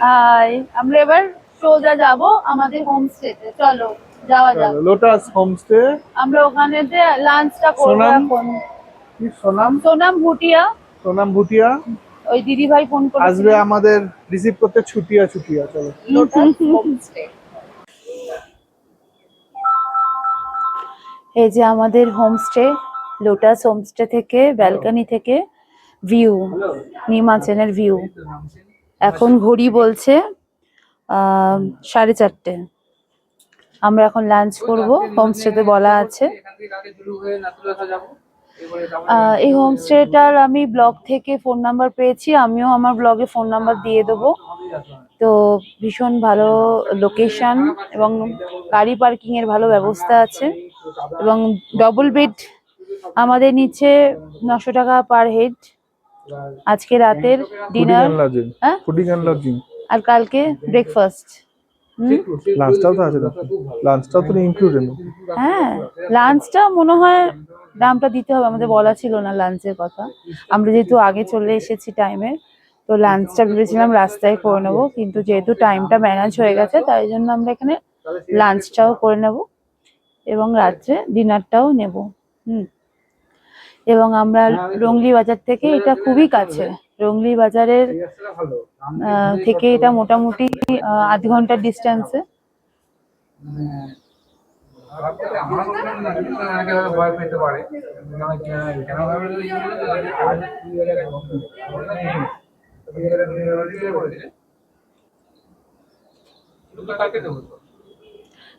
S1: হাই, আমরা এবার সোজা যাব আমাদের হোমস্টেতে। চলো যাওয়া যাক।
S2: Lotus homestay.
S1: আমরা ওখানেতে লাঞ্চটা করবো
S2: সোনাম?
S1: এখন।
S2: কি সোনাম?
S1: সোনাম ভুটিয়া,
S2: সোনাম ভুটিয়া
S1: ওই দিদি ভাই ফোন
S2: আসবে
S1: করেছিল।
S2: আমাদের রিসিভ করতে। ছুটিয়া ছুটিয়া চলো।
S5: Lotus homestay.
S1: এই যে আমাদের হোমস্টে, লোটাস হোমস্টে থেকে ব্যালকনি থেকে ভিউ, নিমাচেনের ভিউ। এখন ঘড়ি বলছে 4:30। আমরা এখন লাঞ্চ করব, হোমস্টেতে বলা আছে।
S3: এখান থেকে আগে শুরু হয়ে নাতুলাসা যাবো, এরপরে
S1: এই হোমস্টেটার আমি ব্লগ থেকে ফোন নাম্বার পেয়েছি, আমিও আমার ব্লগে ফোন নাম্বার দিয়ে দেবো। তো ভীষণ ভালো লোকেশন এবং গাড়ি পার্কিং এর ভালো ব্যবস্থা আছে, এবং ডবল বেড আমাদের নিচে 900 টাকা পার হেড আজকে রাতের ডিনার, হ্যাঁ
S2: ফুডিং এন্ড লজিং।
S1: আর কালকে ব্রেকফাস্ট।
S2: লাঞ্চটাও তো আছে, লাঞ্চটাও তো ইনক্লুডেড।
S1: হ্যাঁ, লাঞ্চটা মনে হয় দামটা দিতে হবে, আমাদের বলা ছিল না লাঞ্চের কথা। আমরা যেহেতু আগে চলে এসেছি টাইমে, তো লাঞ্চটা ভেবেছিলাম রাস্তায় করে নেবো, কিন্তু যেহেতু টাইমটা ম্যানেজ হয়ে গেছে তাই জন্য আমরা এখানে লাঞ্চটাও করে নেব এবং রাত্রে ডিনারটাও নেব। এবং আমরা রংলি বাজার থেকে, এটা খুবই কাছে, রংলি বাজারের থেকে এটা মোটামুটি 0.5 ঘন্টার ডিস্টেন্সে।
S3: ভয় পেতে পারে।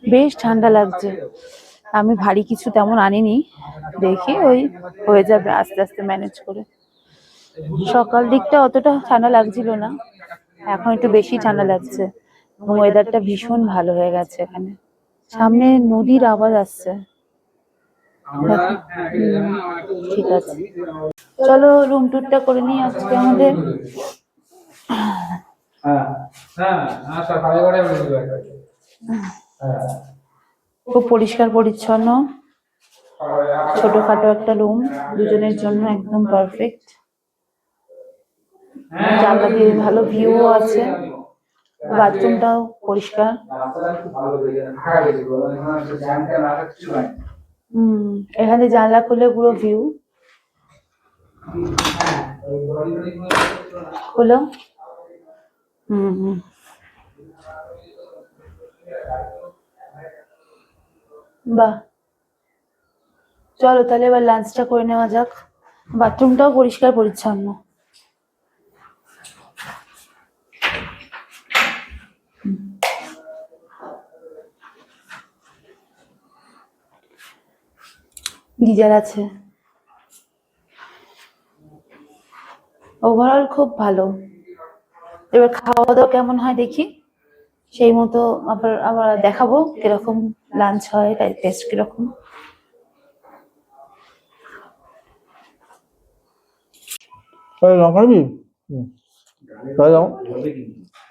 S1: বেশ ঠান্ডা লাগছে, আমি ভারী কিছু তেমন আনিনি, দেখি ওই হয়ে যাবে আস্তে আস্তে ম্যানেজ করে। সকাল দিকটা অতটা ঠান্ডা লাগছিল না, এখন একটু বেশি ঠান্ডা লাগছে, এবং ওয়েদারটা ভীষণ ভালো হয়ে গেছে এখানে। সামনে নদীর আওয়াজ আসছে। ঠিক আছে, চলো রুম টুরটা করে নিই আজকে আমাদের। খুব পরিষ্কার পরিচ্ছন্ন, ছোটখাটো একটা রুম, দুজনের জন্য একদম পারফেক্ট। জানলা দিয়ে ভালো ভিউ আছে, বাথরুমটাও পরিষ্কার। এখানে জানলা খুলে পুরো ভিউ হলো। বাহ, চলো তাহলে এবার লাঞ্চটা করে নেওয়া যাক। বাথরুমটাও পরিষ্কার পরিচ্ছন্ন। গিজার আছে, ওভারঅল খুব ভালো। এবার খাওয়া দাওয়া কেমন হয় দেখি, সেই মতো আবার আবার দেখাবো কিরকম লাঞ্চ হয়, টেস্ট কিরকম।
S2: লঙ্কা নিবি?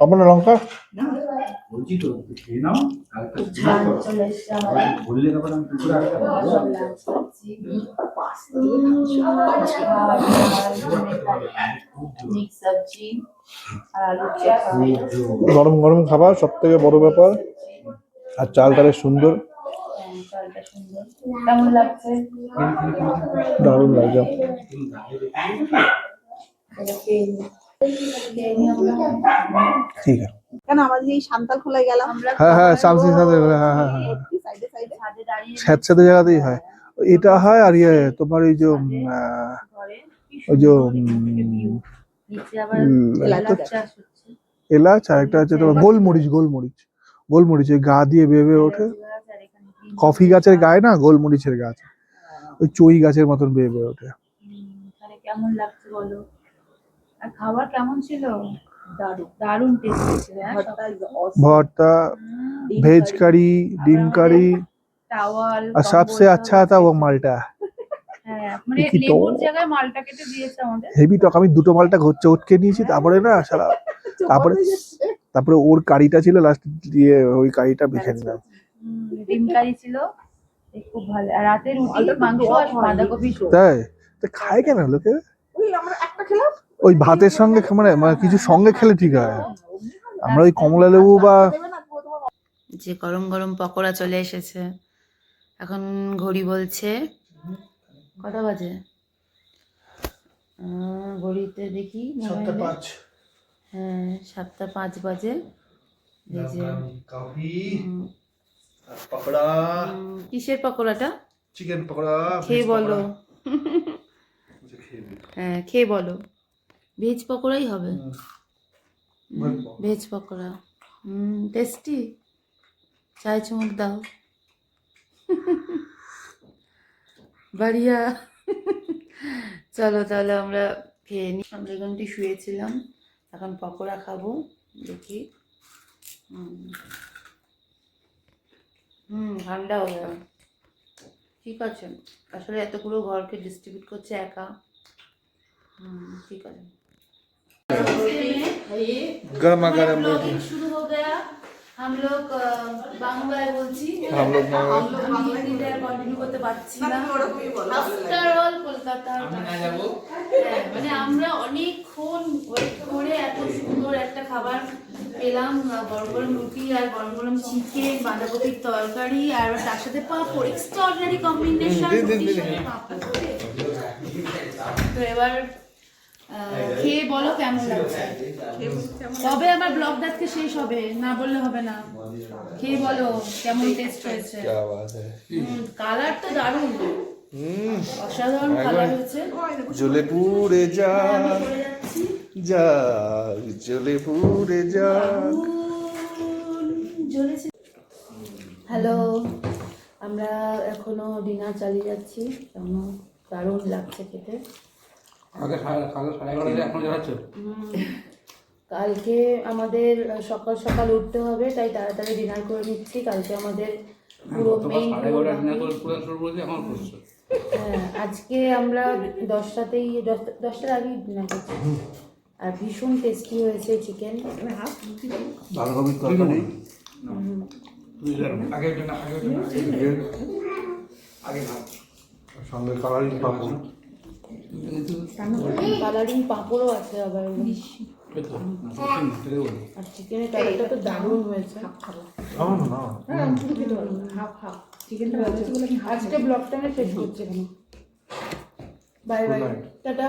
S2: আপনার লঙ্কা
S1: চলে এসছে
S2: গরম গরম খাবার সব থেকে বড় ব্যাপার, আর চালটা বেশ সুন্দর,
S1: কেমন লাগছে?
S2: দারুণ লাগছে। ঠিক আছে,
S5: কেন আমাদের এই সান্তাল খোলায় গেলাম,
S2: হ্যাঁ হ্যাঁ শামসি সাথে, হ্যাঁ হ্যাঁ হ্যাঁ
S5: সাইডে সাইডে
S2: স্যাঁতস্যাঁতে জায়গাতেই হয় এটা হয়। আর ইয়ে তোমার ওই যে এলাচ, আর একটা হচ্ছে তোমার গোলমরিচ, গোলমরিচ গোলমরিচ ওই গা দিয়ে বেয়ে ওঠে। কফি গাছের গায়ে না গোলমরিচের গাছ, ওই চই গাছের মতন বেয়ে ওঠে।
S1: কেমন লাগছে বলো? আর খাবার কেমন ছিল? দারুণ টেস্টি ছিল।
S2: भर्ता, वेज करी, ডিম কারি,
S1: টাওয়াল,
S2: और सबसे अच्छा था वो माल्टा।
S1: হ্যাঁ মানে
S2: কি তো?
S1: লেবুর জায়গায় মালটা কেটে দিয়েছে আমাদের।
S2: হেভি টক। আমি দুটো মালটা চটকে নিয়েছি, তারপরে না সারা, তারপরে তারপরে ওর কারিটা ছিল লাস্ট দিয়ে ওই কারিটা বেছে নিলাম।
S1: ডিম কারি ছিল, খুব ভালো। আর রাতে রুটি, মাংস আর বাঁধাকপি।
S2: তাই তো খায় কেন লোকে?
S5: ওই আমরা একটা খেলাম,
S2: ওই ভাতের সঙ্গে মানে মানে কিছু সঙ্গে খেলে ঠিক হয়। আমরা ওই কমলা লেবু বা
S5: দেবে না পুরো তোমার
S1: যে গরম গরম পকোড়া চলে এসেছে। এখন ঘড়ি বলছে কটা বাজে, ঘড়িতে দেখি মোবাইলে। হ্যাঁ 7:05 বাজে। এই যে
S2: কফি
S1: উম,
S2: পকোড়া,
S1: কিসের পকোড়াটা
S2: চিকেন পকোড়া
S1: খেয়ে বলো। হ্যাঁ খেয়ে বলো, ভেজ পকোড়াই হবে। Veg pakora tasty. চায় চুমুক দাও। বাড়িয়া। চলো তাহলে আমরা খেয়ে নিই। আমরা ঘন্টি শুয়েছিলাম, এখন পকোড়া খাবো। দেখি ঠান্ডা হয়ে গেল। ঠিক আছে, আসলে এতগুলো ঘরকে ডিস্ট্রিবিউট করছে একা। ठीक है।
S2: गरमा गरम
S1: ब्लॉगिंग शुरू हो गया। हम लोग বাংলায় বলছি।
S2: हम लोग
S1: আমি হিন্দিতে কন্টিনিউ করতে পারছি না। After all Kolkata. হ্যাঁ, মানে আমরা অনেকক্ষণ ওয়েট করে এত সুন্দর একটা খাবার পেলাম। গরম গরম রুটি আর গরম গরম চিকেন, বাঁধাকপির তরকারি আর তার সাথে পাঁপড়। Extraordinary combination. তো এবার খেয়ে বলো কেমন লাগছে। তবে আমার ব্লগ আজকে শেষ হবে, না বললে হবে না। খেয়ে বলো কেমন টেস্ট হয়েছে। কালার তো দারুণ, অসাধারণ কালার হয়েছে।
S2: জ্বলে পুড়ে যা
S1: আমি চলে যাচ্ছি।
S2: যা জ্বলে পুড়ে যা।
S1: হ্যালো, আমরা এখনো ডিনার চালিয়ে যাচ্ছি। কেমন দারুণ লাগছে খেতে। কালকে আমাদের সকাল সকাল উঠতে হবে, তাই তাড়াতাড়ি ডিনার করে নিচ্ছি। কালকে আমাদের পুরো মেইন। হ্যাঁ, আজকে আমরা 10টার আগেই ডিনার করছি। আর ভীষণ টেস্টি হয়েছে চিকেন।
S2: বাঁধাকপির তরকারি সঙ্গে কালারিং পাপড়।
S1: কালারিং পাঁপড়ও আছে আবার। আর চিকেনের কালারটা তো দারুণ হয়েছে। আজকে ব্লগটা আমি শেষ করছি। Bye bye, tata.